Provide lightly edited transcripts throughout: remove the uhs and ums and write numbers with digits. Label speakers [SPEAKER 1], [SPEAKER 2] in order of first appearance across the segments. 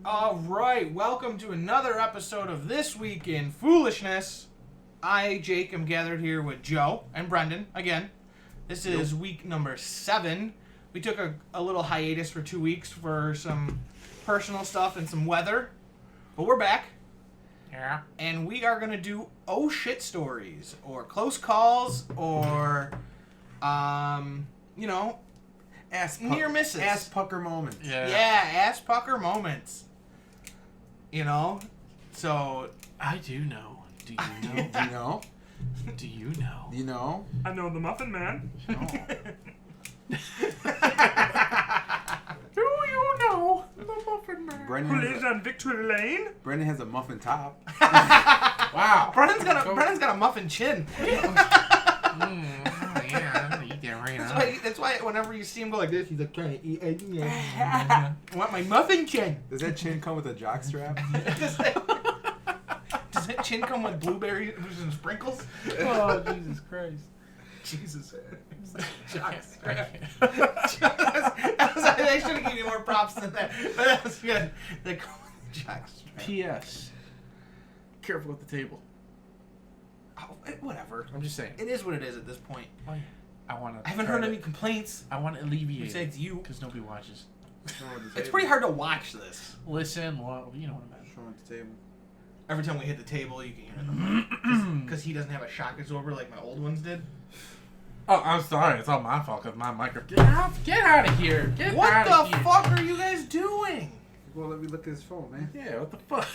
[SPEAKER 1] All right, welcome to another episode of This Week in Foolishness. I, Jake, am gathered here with Joe and Brenden again. This is week number 7. We took a little hiatus for 2 weeks for some personal stuff and some weather, but we're back.
[SPEAKER 2] Yeah.
[SPEAKER 1] And we are going to do oh shit stories, or close calls, or, near misses.
[SPEAKER 3] Ass pucker moments.
[SPEAKER 1] Yeah, ass pucker moments. So...
[SPEAKER 2] I do know. Do you know?
[SPEAKER 3] Do you know?
[SPEAKER 2] Do you know?
[SPEAKER 3] Do you know?
[SPEAKER 4] I know the Muffin Man.
[SPEAKER 2] Do you know the Muffin Man?
[SPEAKER 4] Who lives on Victory Lane?
[SPEAKER 3] Brenden has a muffin top.
[SPEAKER 2] Wow.
[SPEAKER 1] Brendan's got a muffin chin.
[SPEAKER 2] Yeah, I'm gonna eat that right now.
[SPEAKER 1] That's why whenever you see him go like this, he's like, "Can I eat? I want my muffin chin."
[SPEAKER 3] Does that chin come with a jock strap?
[SPEAKER 1] Does that chin come with blueberries and sprinkles?
[SPEAKER 2] Oh, Jesus Christ.
[SPEAKER 1] Jesus. Jock strap. They should have given you more props than that. But that was good. They come with jock strap.
[SPEAKER 2] P.S. Careful with the table.
[SPEAKER 1] Oh, whatever.
[SPEAKER 2] I'm just saying.
[SPEAKER 1] It is what it is at this point.
[SPEAKER 2] Oh, yeah. I
[SPEAKER 1] haven't heard any complaints.
[SPEAKER 2] I want to alleviate
[SPEAKER 1] Besides you.
[SPEAKER 2] because nobody watches.
[SPEAKER 1] It's pretty hard to watch this.
[SPEAKER 2] Listen, well, you know what I meant.
[SPEAKER 3] Show him at the table.
[SPEAKER 1] Every time we hit the table, you can hear the mic. Because he doesn't have a shock absorber like my old ones did.
[SPEAKER 2] Oh, I'm sorry. It's all my fault because my microphone. Get out of here.
[SPEAKER 1] What the fuck are you guys doing?
[SPEAKER 3] Well, let me look at his phone, man.
[SPEAKER 2] Yeah, what the fuck?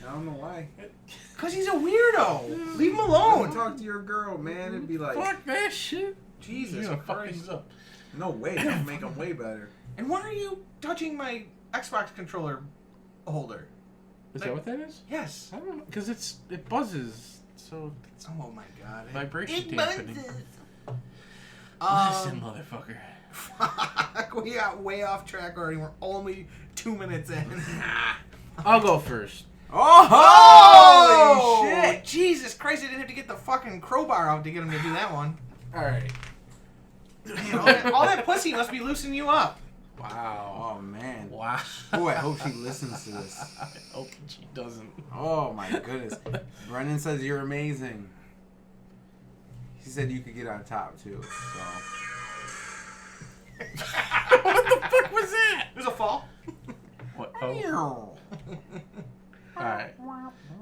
[SPEAKER 3] I don't know why.
[SPEAKER 1] Because he's a weirdo. Leave him
[SPEAKER 3] Don't
[SPEAKER 1] alone.
[SPEAKER 3] talk to your girl, man. It'd be like,
[SPEAKER 2] Fuck that shit.
[SPEAKER 1] Jesus
[SPEAKER 2] You're gonna fuck
[SPEAKER 1] Christ.
[SPEAKER 2] things up.
[SPEAKER 3] no way. That'll make them way better.
[SPEAKER 1] And why are you touching my Xbox controller holder?
[SPEAKER 2] Is that what that is?
[SPEAKER 1] Yes.
[SPEAKER 2] I don't know. Because it buzzes. So it's
[SPEAKER 1] Oh my god.
[SPEAKER 2] vibration
[SPEAKER 1] It
[SPEAKER 2] dampening.
[SPEAKER 1] buzzes.
[SPEAKER 2] Listen, motherfucker.
[SPEAKER 1] Fuck, we got way off track already. We're only 2 minutes in.
[SPEAKER 2] I'll go first.
[SPEAKER 3] Oh!
[SPEAKER 1] Holy
[SPEAKER 3] Shit!
[SPEAKER 1] Jesus Christ, I didn't have to get the fucking crowbar out to get him to do that one.
[SPEAKER 2] Alright.
[SPEAKER 1] Man, all that pussy must be loosening you up.
[SPEAKER 2] Wow.
[SPEAKER 3] Oh, man.
[SPEAKER 2] Wow.
[SPEAKER 3] Oh, I hope she listens to this.
[SPEAKER 2] I hope she doesn't.
[SPEAKER 3] Oh, my goodness. Brendan says you're amazing. He said you could get on top, too. So.
[SPEAKER 2] What the fuck was that?
[SPEAKER 1] There's a fall.
[SPEAKER 2] What? Oh. Alright.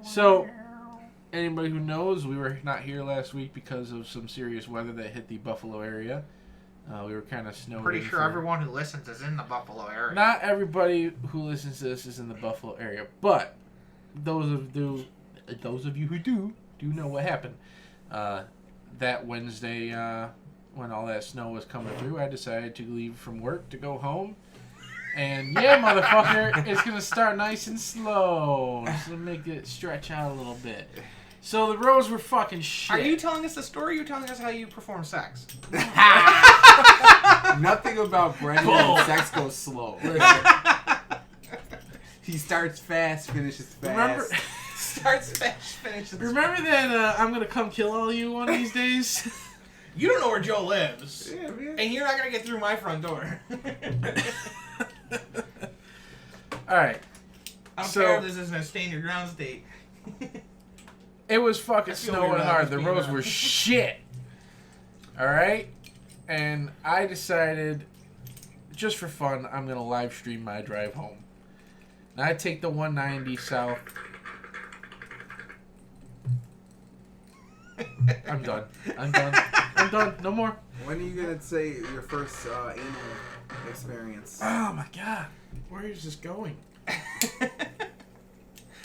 [SPEAKER 2] So, anybody who knows, we were not here last week because of some serious weather that hit the Buffalo area. We were kind of snowed
[SPEAKER 1] Pretty
[SPEAKER 2] in
[SPEAKER 1] sure
[SPEAKER 2] for-
[SPEAKER 1] everyone who listens is in the Buffalo area.
[SPEAKER 2] Not everybody who listens to this is in the Buffalo area, but those of you who do know what happened. That Wednesday, when all that snow was coming through, I decided to leave from work to go home. And yeah, motherfucker, it's gonna start nice and slow, just to make it stretch out a little bit. So the roads were fucking shit.
[SPEAKER 1] Are you telling us the story or are you telling us how you perform sex?
[SPEAKER 3] Nothing about Brendan
[SPEAKER 2] Bull.
[SPEAKER 3] and sex goes slow. He starts fast, finishes fast.
[SPEAKER 2] Remember?
[SPEAKER 1] Starts fast, finishes.
[SPEAKER 2] Remember that I'm gonna come kill all you one of these days?
[SPEAKER 1] You don't know where Joe lives.
[SPEAKER 3] Yeah, man.
[SPEAKER 1] And you're not going to get through my front door.
[SPEAKER 2] Alright.
[SPEAKER 1] I don't
[SPEAKER 2] So-
[SPEAKER 1] care if this isn't a stand your ground state.
[SPEAKER 2] It was fucking
[SPEAKER 1] I feel
[SPEAKER 2] snowing
[SPEAKER 1] weird about
[SPEAKER 2] hard.
[SPEAKER 1] this
[SPEAKER 2] The
[SPEAKER 1] being
[SPEAKER 2] roads
[SPEAKER 1] on.
[SPEAKER 2] were shit. Alright? And I decided, just for fun, I'm going to live stream my drive home. Now I take the 190 south. I'm done. I'm done. No more.
[SPEAKER 3] When are you gonna say your first anal experience?
[SPEAKER 2] Oh my god. Where is this going?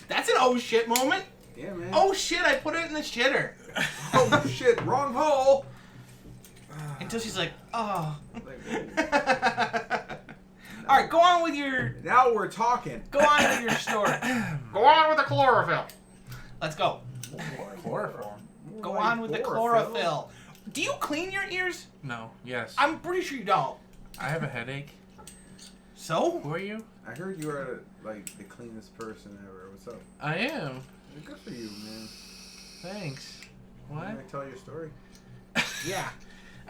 [SPEAKER 1] That's an oh shit moment.
[SPEAKER 3] Yeah, man.
[SPEAKER 1] Oh shit, I put it in the shitter.
[SPEAKER 3] Oh, shit! Wrong hole.
[SPEAKER 1] Until she's like, oh.
[SPEAKER 3] Like,
[SPEAKER 1] Alright, go on with your
[SPEAKER 3] now we're talking.
[SPEAKER 1] Go on with your story. Go on with the chlorophyll. Let's go.
[SPEAKER 2] Chloroform.
[SPEAKER 1] Go on with the chlorophyll. Do you clean your ears?
[SPEAKER 2] No. Yes.
[SPEAKER 1] I'm pretty sure you don't.
[SPEAKER 2] I have a headache.
[SPEAKER 1] So?
[SPEAKER 2] Who are you?
[SPEAKER 3] I heard you are like the cleanest person ever. What's up?
[SPEAKER 2] I am.
[SPEAKER 3] Good for you, man.
[SPEAKER 2] Thanks. What?
[SPEAKER 3] Can I tell your story?
[SPEAKER 1] Yeah.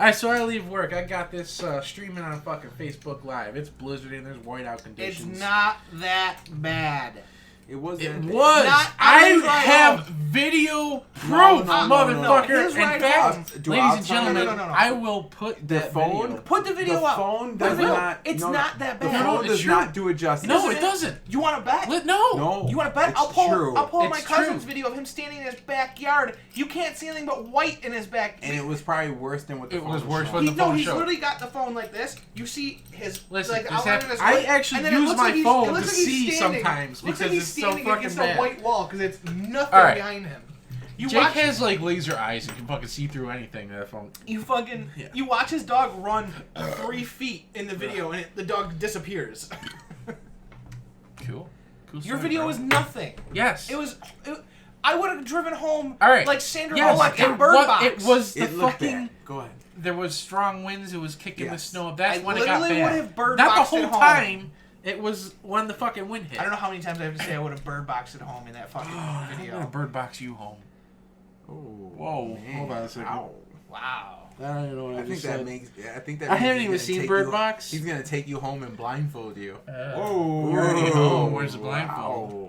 [SPEAKER 2] Alright, so I leave work. I got this streaming on fucking Facebook Live. It's blizzarding. There's whiteout conditions.
[SPEAKER 1] It's not that bad.
[SPEAKER 3] It was.
[SPEAKER 2] It was. I have video proof, motherfucker.
[SPEAKER 1] His
[SPEAKER 2] In
[SPEAKER 1] ride
[SPEAKER 2] fact,
[SPEAKER 1] home.
[SPEAKER 2] ladies and gentlemen,
[SPEAKER 1] No.
[SPEAKER 2] I will put
[SPEAKER 3] The
[SPEAKER 2] that
[SPEAKER 3] phone.
[SPEAKER 2] video.
[SPEAKER 1] Put the video
[SPEAKER 3] The
[SPEAKER 1] up.
[SPEAKER 3] phone
[SPEAKER 1] Put
[SPEAKER 3] does
[SPEAKER 1] the video.
[SPEAKER 3] not.
[SPEAKER 1] It's not that
[SPEAKER 3] The
[SPEAKER 1] bad.
[SPEAKER 3] phone
[SPEAKER 2] it's
[SPEAKER 3] does
[SPEAKER 2] true.
[SPEAKER 3] not do it justice.
[SPEAKER 2] No, it doesn't.
[SPEAKER 1] You want to bet?
[SPEAKER 2] No.
[SPEAKER 3] No.
[SPEAKER 1] You want to bet?
[SPEAKER 3] It's
[SPEAKER 1] I'll pull
[SPEAKER 3] true.
[SPEAKER 1] my
[SPEAKER 2] It's
[SPEAKER 1] cousin's
[SPEAKER 2] true.
[SPEAKER 1] video of him standing in his backyard. You can't see anything but white in his back.
[SPEAKER 3] And it was probably worse than what the
[SPEAKER 2] It
[SPEAKER 3] phone
[SPEAKER 2] was worse
[SPEAKER 3] showing.
[SPEAKER 2] when the phone
[SPEAKER 1] He's
[SPEAKER 2] showed.
[SPEAKER 1] literally got the phone like this. You see his
[SPEAKER 2] Listen,
[SPEAKER 1] like
[SPEAKER 2] this
[SPEAKER 1] outline
[SPEAKER 2] hap-
[SPEAKER 1] of his
[SPEAKER 2] I
[SPEAKER 1] foot,
[SPEAKER 2] actually
[SPEAKER 1] and then it
[SPEAKER 2] use
[SPEAKER 1] looks
[SPEAKER 2] my
[SPEAKER 1] like he's-
[SPEAKER 2] phone
[SPEAKER 1] it looks
[SPEAKER 2] to
[SPEAKER 1] like he's
[SPEAKER 2] see
[SPEAKER 1] standing-
[SPEAKER 2] sometimes
[SPEAKER 1] looks like
[SPEAKER 2] because
[SPEAKER 1] he's
[SPEAKER 2] it's so
[SPEAKER 1] standing
[SPEAKER 2] fucking
[SPEAKER 1] against
[SPEAKER 2] bad.
[SPEAKER 1] a white wall because it's nothing
[SPEAKER 2] All right.
[SPEAKER 1] behind him. You
[SPEAKER 2] Jake
[SPEAKER 1] watch
[SPEAKER 2] has like laser eyes and can fucking see through anything. That phone.
[SPEAKER 1] you you watch his dog run 3 feet in the video, and the dog disappears.
[SPEAKER 2] Cool.
[SPEAKER 1] Your video was nothing.
[SPEAKER 2] Yes.
[SPEAKER 1] I would have driven home
[SPEAKER 2] All right.
[SPEAKER 1] like Sandra
[SPEAKER 2] Yes,
[SPEAKER 1] Bullock in
[SPEAKER 2] it
[SPEAKER 1] Bird
[SPEAKER 2] wa-
[SPEAKER 1] Box.
[SPEAKER 2] It was the
[SPEAKER 3] It looked
[SPEAKER 2] fucking.
[SPEAKER 3] bad. Go ahead.
[SPEAKER 2] There was strong winds. It was kicking the
[SPEAKER 3] Yes.
[SPEAKER 2] snow. That's
[SPEAKER 1] I
[SPEAKER 2] when it got
[SPEAKER 1] literally would
[SPEAKER 2] bad.
[SPEAKER 1] have bird
[SPEAKER 2] Not the
[SPEAKER 1] boxed at
[SPEAKER 2] whole
[SPEAKER 1] home.
[SPEAKER 2] time. It was when the fucking wind hit.
[SPEAKER 1] I don't know how many times I have to say I would have bird boxed at home in that fucking
[SPEAKER 2] I'm
[SPEAKER 1] video.
[SPEAKER 2] gonna bird box you home.
[SPEAKER 3] Oh.
[SPEAKER 2] Whoa.
[SPEAKER 3] Man.
[SPEAKER 2] Hold on a second.
[SPEAKER 3] Ow.
[SPEAKER 1] Wow.
[SPEAKER 2] I don't even know what
[SPEAKER 3] I think that makes. Yeah, I think that.
[SPEAKER 2] I
[SPEAKER 3] means
[SPEAKER 2] haven't
[SPEAKER 3] he's
[SPEAKER 2] even
[SPEAKER 3] gonna
[SPEAKER 2] seen
[SPEAKER 3] take
[SPEAKER 2] Bird
[SPEAKER 3] you-
[SPEAKER 2] Box.
[SPEAKER 3] He's gonna take you home and blindfold you.
[SPEAKER 2] Whoa. You're already home. Where's the blindfold?
[SPEAKER 3] Wow.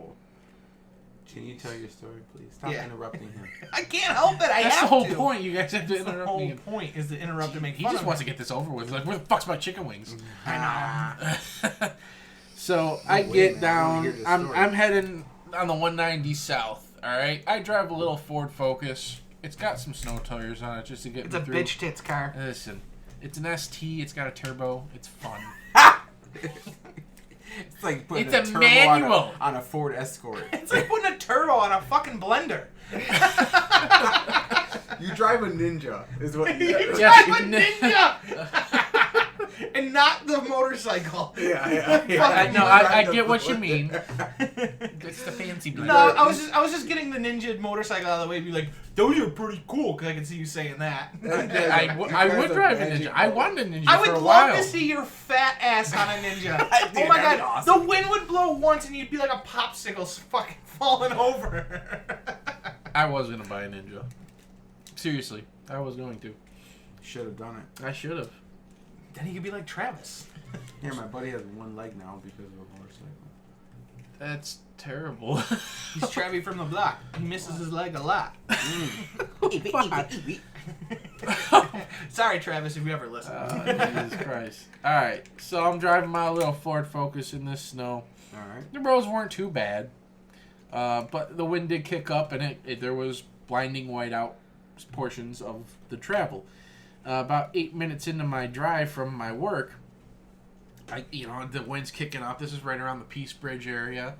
[SPEAKER 3] Can you tell your story, please? Stop
[SPEAKER 1] Yeah.
[SPEAKER 3] interrupting him.
[SPEAKER 1] I can't help it. I
[SPEAKER 2] That's
[SPEAKER 1] have
[SPEAKER 2] the whole
[SPEAKER 1] to.
[SPEAKER 2] point. You guys have to
[SPEAKER 1] That's the
[SPEAKER 2] interrupt
[SPEAKER 1] whole
[SPEAKER 2] me.
[SPEAKER 1] point is to interrupt and make
[SPEAKER 2] He
[SPEAKER 1] fun
[SPEAKER 2] just
[SPEAKER 1] of
[SPEAKER 2] wants to
[SPEAKER 1] me.
[SPEAKER 2] get this over with. Like, where the fuck's my chicken wings?
[SPEAKER 1] I know.
[SPEAKER 2] So I
[SPEAKER 3] wait,
[SPEAKER 2] get
[SPEAKER 3] man, I wanna
[SPEAKER 2] down.
[SPEAKER 3] hear this
[SPEAKER 2] I'm
[SPEAKER 3] story.
[SPEAKER 2] heading on the 190 south. All right. I drive a little Ford Focus. It's got some snow tires on it just to get
[SPEAKER 1] It's
[SPEAKER 2] me
[SPEAKER 1] a
[SPEAKER 2] through.
[SPEAKER 1] bitch tits car.
[SPEAKER 2] Listen, it's an ST. It's got a turbo. It's fun.
[SPEAKER 3] It's like putting
[SPEAKER 2] It's a
[SPEAKER 3] turbo
[SPEAKER 2] manual.
[SPEAKER 3] on a Ford Escort.
[SPEAKER 1] It's like putting a turbo on a fucking blender.
[SPEAKER 3] You drive a Ninja, is what you
[SPEAKER 1] You
[SPEAKER 2] Yes,
[SPEAKER 1] drive a ninja! And not the motorcycle.
[SPEAKER 2] I get what you mean. It's the fancy blender.
[SPEAKER 1] No, I was just getting the ninja motorcycle out of the way to be like, those are pretty cool, because I can see you saying that.
[SPEAKER 2] I would drive a Ninja. I wanted a Ninja
[SPEAKER 1] I
[SPEAKER 2] for
[SPEAKER 1] would
[SPEAKER 2] a
[SPEAKER 1] love
[SPEAKER 2] while.
[SPEAKER 1] to see your fat ass on a ninja.
[SPEAKER 3] Dude,
[SPEAKER 1] Oh my
[SPEAKER 3] that'd
[SPEAKER 1] god,
[SPEAKER 3] be awesome.
[SPEAKER 1] the wind would blow once and you'd be like a popsicle fucking falling over.
[SPEAKER 2] I was gonna buy a Ninja. Seriously, I was going to.
[SPEAKER 3] Should have done it.
[SPEAKER 2] I should have.
[SPEAKER 1] Then he could be like Travis.
[SPEAKER 3] Here, my buddy has one leg now because of a motorcycle.
[SPEAKER 2] That's terrible.
[SPEAKER 1] He's Travis from the block. He misses his leg a lot. Sorry, Travis, if you ever listen.
[SPEAKER 2] Jesus Christ. Alright, so I'm driving my little Ford Focus in this snow.
[SPEAKER 3] Alright.
[SPEAKER 2] The roads weren't too bad. But the wind did kick up and there was blinding whiteout portions of the travel. About 8 minutes into my drive from my work, the wind's kicking up. This is right around the Peace Bridge area.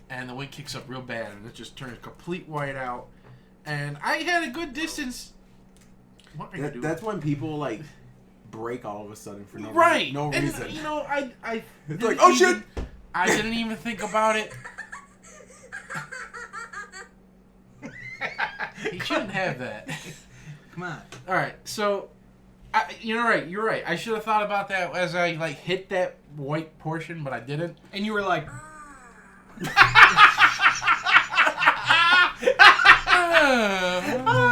[SPEAKER 2] And the wind kicks up real bad and it just turns complete whiteout. And I had a good distance. What are you doing?
[SPEAKER 3] That's when people like break all of a sudden for no
[SPEAKER 2] Right.
[SPEAKER 3] no
[SPEAKER 2] And,
[SPEAKER 3] reason.
[SPEAKER 2] I
[SPEAKER 3] It's
[SPEAKER 2] didn't
[SPEAKER 3] like, oh shit!
[SPEAKER 2] even- I didn't even think about it. He shouldn't have that.
[SPEAKER 1] Come on.
[SPEAKER 2] All right, so you're right. You're right. I should have thought about that as I hit that white portion, but I didn't.
[SPEAKER 1] And you were like,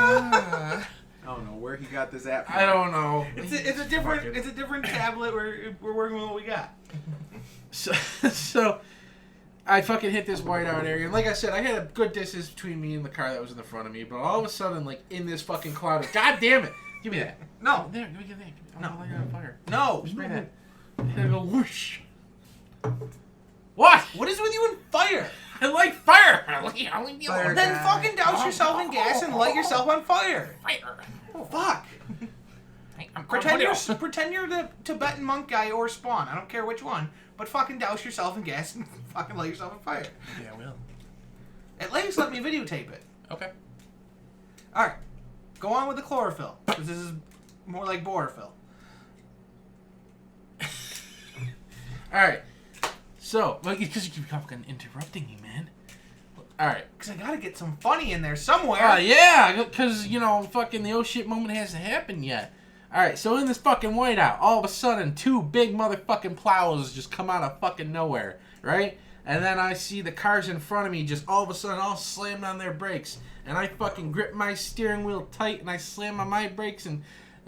[SPEAKER 3] I don't know where he got this app from.
[SPEAKER 2] I don't know.
[SPEAKER 1] it's a different tablet. We're working with what we got.
[SPEAKER 2] So I fucking hit this whiteout area, and like I said, I had a good distance between me and the car that was in the front of me. But all of a sudden, in this fucking cloud of, God damn it! Give me that.
[SPEAKER 1] No.
[SPEAKER 2] There, give me that.
[SPEAKER 1] No.
[SPEAKER 2] I'll light it on fire.
[SPEAKER 1] No.
[SPEAKER 2] Spray that. And I go whoosh. What?
[SPEAKER 1] What is with you and fire?
[SPEAKER 2] I like fire. I like
[SPEAKER 3] Fire.
[SPEAKER 1] Then
[SPEAKER 3] guy.
[SPEAKER 1] fucking douse yourself in gas and light yourself on fire.
[SPEAKER 2] fire.
[SPEAKER 1] Oh, fuck.
[SPEAKER 2] I'm
[SPEAKER 1] Pretend you're the Tibetan monk guy or Spawn. I don't care which one. But fucking douse yourself in gas and fucking light yourself on fire.
[SPEAKER 2] Yeah, I will.
[SPEAKER 1] At least let me videotape it.
[SPEAKER 2] Okay.
[SPEAKER 1] Alright. Go on with the chlorophyll. Because this is more like borophyll.
[SPEAKER 2] All right. So, because you keep fucking interrupting me, man. All right.
[SPEAKER 1] Because I gotta get some funny in there somewhere.
[SPEAKER 2] Yeah, because, fucking the oh shit moment hasn't happened yet. Alright, so in this fucking whiteout, all of a sudden, 2 big motherfucking plows just come out of fucking nowhere, right? And then I see the cars in front of me just all of a sudden all slammed on their brakes. And I fucking grip my steering wheel tight and I slam on my brakes and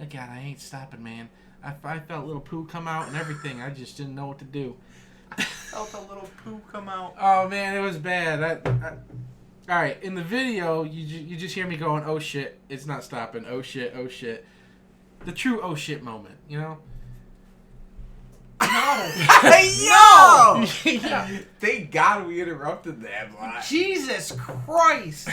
[SPEAKER 2] God, I ain't stopping, man. I felt a little poo come out and everything. I just didn't know what to do.
[SPEAKER 1] Felt a little poo come out.
[SPEAKER 2] Oh man, it was bad. All right, in the video, you just hear me going, "Oh shit, it's not stopping." Oh shit, oh shit. The true oh shit moment, you know?
[SPEAKER 1] No.
[SPEAKER 3] Yo!
[SPEAKER 2] Yeah.
[SPEAKER 3] Thank God we interrupted that. Black.
[SPEAKER 1] Jesus Christ.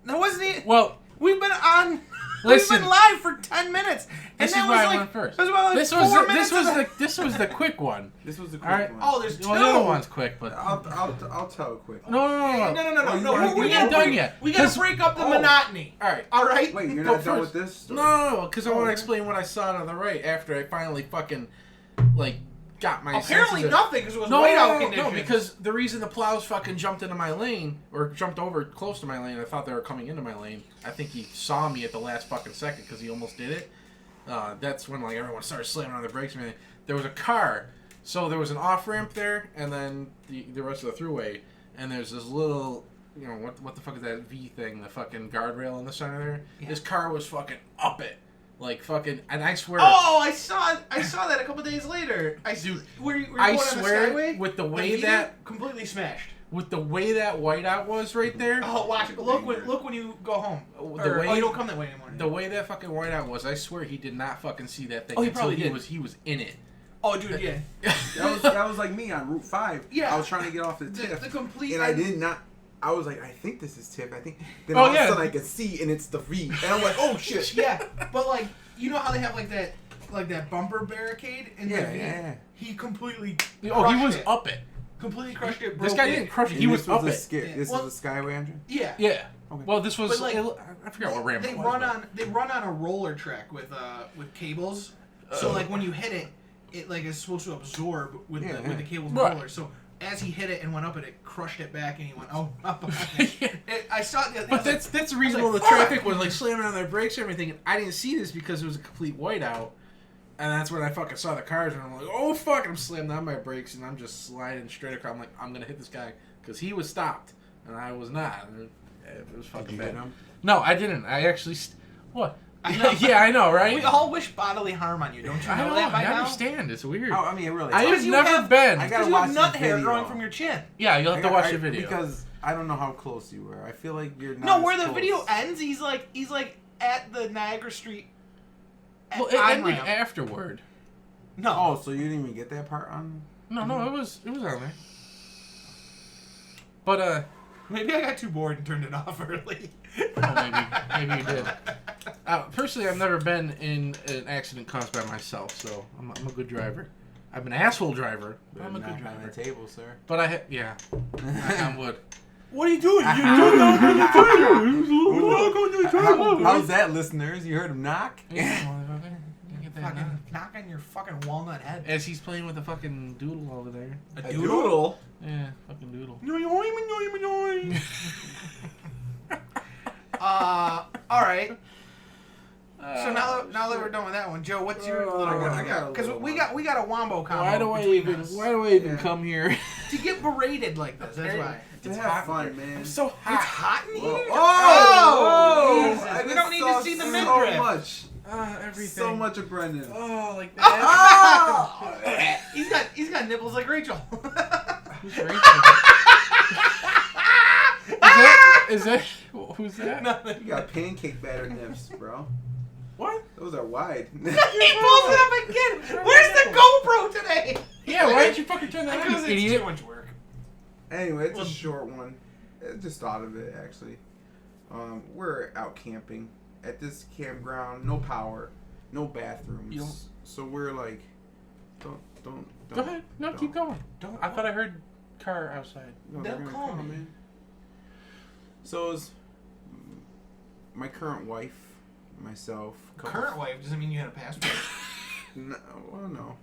[SPEAKER 1] That wasn't it.
[SPEAKER 2] Well,
[SPEAKER 1] We've been on.
[SPEAKER 2] Listen.
[SPEAKER 1] We've been live for 10 minutes. And
[SPEAKER 2] this
[SPEAKER 1] that
[SPEAKER 2] is
[SPEAKER 1] was
[SPEAKER 2] why
[SPEAKER 1] like,
[SPEAKER 2] I went first.
[SPEAKER 1] That was about like
[SPEAKER 2] This
[SPEAKER 1] 4
[SPEAKER 2] was
[SPEAKER 1] minutes.
[SPEAKER 2] this was the quick one.
[SPEAKER 3] This was the quick
[SPEAKER 2] All right.
[SPEAKER 3] one.
[SPEAKER 1] Oh, there's 2.
[SPEAKER 2] Well, the other one's quick, but
[SPEAKER 3] I'll tell it quick.
[SPEAKER 2] no.
[SPEAKER 1] No.
[SPEAKER 2] We ain't done yet.
[SPEAKER 1] We gotta
[SPEAKER 2] 'Cause-
[SPEAKER 1] break up the monotony.
[SPEAKER 2] All right.
[SPEAKER 1] All right.
[SPEAKER 3] Wait, you're
[SPEAKER 2] Go
[SPEAKER 3] not done
[SPEAKER 2] first.
[SPEAKER 3] with this story?
[SPEAKER 2] No, because I want to
[SPEAKER 3] okay.
[SPEAKER 2] explain what I saw on the right after I finally fucking got my.
[SPEAKER 1] Apparently
[SPEAKER 2] senses of-
[SPEAKER 1] nothing because it was whiteout conditions.
[SPEAKER 2] No, because the reason the plows fucking jumped into my lane, or jumped over close to my lane, I thought they were coming into my lane. I think he saw me at the last fucking second because he almost did it. That's when like everyone started slamming on their brakes and everything. There was a car, so there was an off-ramp there, and then the rest of the throughway, and there's this little, you know, what the fuck is that V thing, the fucking guardrail in the center there?
[SPEAKER 1] Yeah.
[SPEAKER 2] This car was fucking up it. Like fucking, and I swear.
[SPEAKER 1] Oh, I saw that a couple days later.
[SPEAKER 2] Dude,
[SPEAKER 1] were you
[SPEAKER 2] I
[SPEAKER 1] going
[SPEAKER 2] swear,
[SPEAKER 1] on the Skyway?
[SPEAKER 2] with the
[SPEAKER 1] The
[SPEAKER 2] way
[SPEAKER 1] Vita
[SPEAKER 2] that
[SPEAKER 1] completely smashed.
[SPEAKER 2] with the way that whiteout was right there,
[SPEAKER 1] Oh, watch it. Look when you go home.
[SPEAKER 2] The way-
[SPEAKER 1] you don't come that way anymore.
[SPEAKER 2] the way that fucking whiteout was, I swear he did not fucking see that thing
[SPEAKER 1] Oh, he
[SPEAKER 2] until
[SPEAKER 1] probably did.
[SPEAKER 2] he was in it.
[SPEAKER 1] Oh, dude, yeah.
[SPEAKER 3] That was like me on Route 5.
[SPEAKER 1] Yeah.
[SPEAKER 3] I was trying to get off the tip.
[SPEAKER 1] The complete.
[SPEAKER 3] And I did not. I was like, I think this is tip. I think. Then
[SPEAKER 2] Oh,
[SPEAKER 3] all
[SPEAKER 2] yeah.
[SPEAKER 3] of a sudden I could see, and it's the V. And I'm like, oh shit.
[SPEAKER 1] Yeah, but like, you know how they have like that bumper barricade in
[SPEAKER 3] Yeah,
[SPEAKER 1] the V?
[SPEAKER 3] yeah.
[SPEAKER 1] He completely.
[SPEAKER 2] Oh, he
[SPEAKER 1] crushed
[SPEAKER 2] was
[SPEAKER 1] it.
[SPEAKER 2] up it.
[SPEAKER 1] Completely crushed it.
[SPEAKER 2] This
[SPEAKER 1] broke
[SPEAKER 2] guy
[SPEAKER 1] it.
[SPEAKER 2] didn't crush it.
[SPEAKER 3] And
[SPEAKER 2] He was
[SPEAKER 3] this
[SPEAKER 2] up
[SPEAKER 3] a
[SPEAKER 2] it.
[SPEAKER 1] Yeah.
[SPEAKER 3] This
[SPEAKER 1] Well-
[SPEAKER 3] was a Skyway entrance.
[SPEAKER 1] Yeah.
[SPEAKER 2] Yeah.
[SPEAKER 3] Okay.
[SPEAKER 2] Well, this was.
[SPEAKER 1] But, like,
[SPEAKER 2] I forgot what ramp
[SPEAKER 1] They
[SPEAKER 2] it was.
[SPEAKER 1] run
[SPEAKER 2] but-
[SPEAKER 1] on a roller track with cables. So like when you hit it, it like is supposed to absorb with the cables and
[SPEAKER 2] Right.
[SPEAKER 1] roller. So as he hit it and went up it crushed it back and he went up.
[SPEAKER 2] Yeah.
[SPEAKER 1] I saw it.
[SPEAKER 2] But that's the reason all the
[SPEAKER 1] like,
[SPEAKER 2] traffic was like slamming on their brakes and everything. And I didn't see this because it was a complete whiteout. And that's when I fucking saw the cars and I'm like, oh fuck! I'm slamming on my brakes and I'm just sliding straight across. I'm like, I'm gonna hit this guy because he was stopped and I was not. And it was fucking
[SPEAKER 3] Did you
[SPEAKER 2] bad.
[SPEAKER 3] hit him?
[SPEAKER 2] No, I didn't. I actually. What?
[SPEAKER 1] I know.
[SPEAKER 2] Yeah, I know, right?
[SPEAKER 1] We all wish bodily harm on you. Don't you
[SPEAKER 2] I
[SPEAKER 1] know
[SPEAKER 2] know.
[SPEAKER 1] that by
[SPEAKER 2] I
[SPEAKER 1] now?
[SPEAKER 2] understand. It's weird.
[SPEAKER 3] Oh, I mean, really.
[SPEAKER 2] I have
[SPEAKER 1] Because you
[SPEAKER 2] never
[SPEAKER 1] have-
[SPEAKER 2] been.
[SPEAKER 3] I
[SPEAKER 1] Because
[SPEAKER 3] gotta
[SPEAKER 1] you
[SPEAKER 3] watch
[SPEAKER 1] have nut
[SPEAKER 3] this
[SPEAKER 1] hair
[SPEAKER 3] video.
[SPEAKER 1] growing from your chin.
[SPEAKER 2] Yeah, you'll have to watch the video.
[SPEAKER 3] Because I don't know how close you were. I feel like you're not.
[SPEAKER 1] No,
[SPEAKER 3] as
[SPEAKER 1] where the
[SPEAKER 3] close.
[SPEAKER 1] video ends, he's like at the Niagara Street.
[SPEAKER 2] Well, it ended
[SPEAKER 1] on-ramp.
[SPEAKER 2] afterward.
[SPEAKER 1] No.
[SPEAKER 3] Oh, so you didn't even get that part on?
[SPEAKER 2] No, it was on there. But
[SPEAKER 1] Maybe I got too bored and turned it off early.
[SPEAKER 2] maybe you did. Personally, I've never been in an accident caused by myself, so I'm a good driver. I'm an asshole driver, but I'm a good
[SPEAKER 3] Knock on
[SPEAKER 2] driver.
[SPEAKER 3] the table, sir.
[SPEAKER 2] But knock on wood.
[SPEAKER 1] What are you doing?
[SPEAKER 3] How's that, listeners? You heard him knock?
[SPEAKER 2] Yeah, motherfucker. You get that knock.
[SPEAKER 1] Fucking knock on your fucking walnut head.
[SPEAKER 2] As he's playing with a fucking doodle over there.
[SPEAKER 1] A
[SPEAKER 3] doodle?
[SPEAKER 2] Yeah, fucking doodle.
[SPEAKER 1] All right. So now that we're done with that one, Joe, what's your little
[SPEAKER 3] I
[SPEAKER 1] one?
[SPEAKER 3] got a
[SPEAKER 1] Because
[SPEAKER 3] little
[SPEAKER 1] we
[SPEAKER 3] one.
[SPEAKER 1] got a wombo combo.
[SPEAKER 2] Why do I
[SPEAKER 1] between us.
[SPEAKER 2] even come here?
[SPEAKER 1] To get berated like this? That's why.
[SPEAKER 3] To
[SPEAKER 2] It's
[SPEAKER 3] have
[SPEAKER 2] hot
[SPEAKER 3] fun,
[SPEAKER 2] in here.
[SPEAKER 3] man.
[SPEAKER 2] I'm so
[SPEAKER 1] It's
[SPEAKER 2] hot.
[SPEAKER 1] hot in here.
[SPEAKER 3] Oh!
[SPEAKER 1] Jesus.
[SPEAKER 3] I
[SPEAKER 1] We
[SPEAKER 3] just
[SPEAKER 1] don't need to
[SPEAKER 3] saw
[SPEAKER 1] see the
[SPEAKER 3] so
[SPEAKER 1] midriff.
[SPEAKER 3] much.
[SPEAKER 2] Everything.
[SPEAKER 3] So much of Brenden.
[SPEAKER 2] Oh, like that.
[SPEAKER 3] Oh!
[SPEAKER 1] He's got nipples like Rachel.
[SPEAKER 2] Who's Rachel? Is that who's that?
[SPEAKER 1] Nothing.
[SPEAKER 3] You got pancake batter nips, bro.
[SPEAKER 2] What?
[SPEAKER 3] Those are wide.
[SPEAKER 1] He pulls it up again. Where's the GoPro today?
[SPEAKER 2] Yeah, why didn't you fucking turn that on,
[SPEAKER 1] Because
[SPEAKER 2] you
[SPEAKER 1] it's
[SPEAKER 2] idiot?
[SPEAKER 1] too much work.
[SPEAKER 3] Anyway, it's
[SPEAKER 1] Well-
[SPEAKER 3] a short one. I just thought of it, actually. We're out camping at this campground. No power, no bathrooms.
[SPEAKER 2] You don't-
[SPEAKER 3] So we're like, don't.
[SPEAKER 2] Go ahead. No, keep going.
[SPEAKER 1] Don't.
[SPEAKER 2] I thought I heard car outside.
[SPEAKER 3] No,
[SPEAKER 1] They'll
[SPEAKER 3] they're gonna
[SPEAKER 1] call
[SPEAKER 3] come
[SPEAKER 1] me.
[SPEAKER 3] in. So is my current wife, myself.
[SPEAKER 1] Current wife doesn't mean you had a passport.
[SPEAKER 3] No, well, no.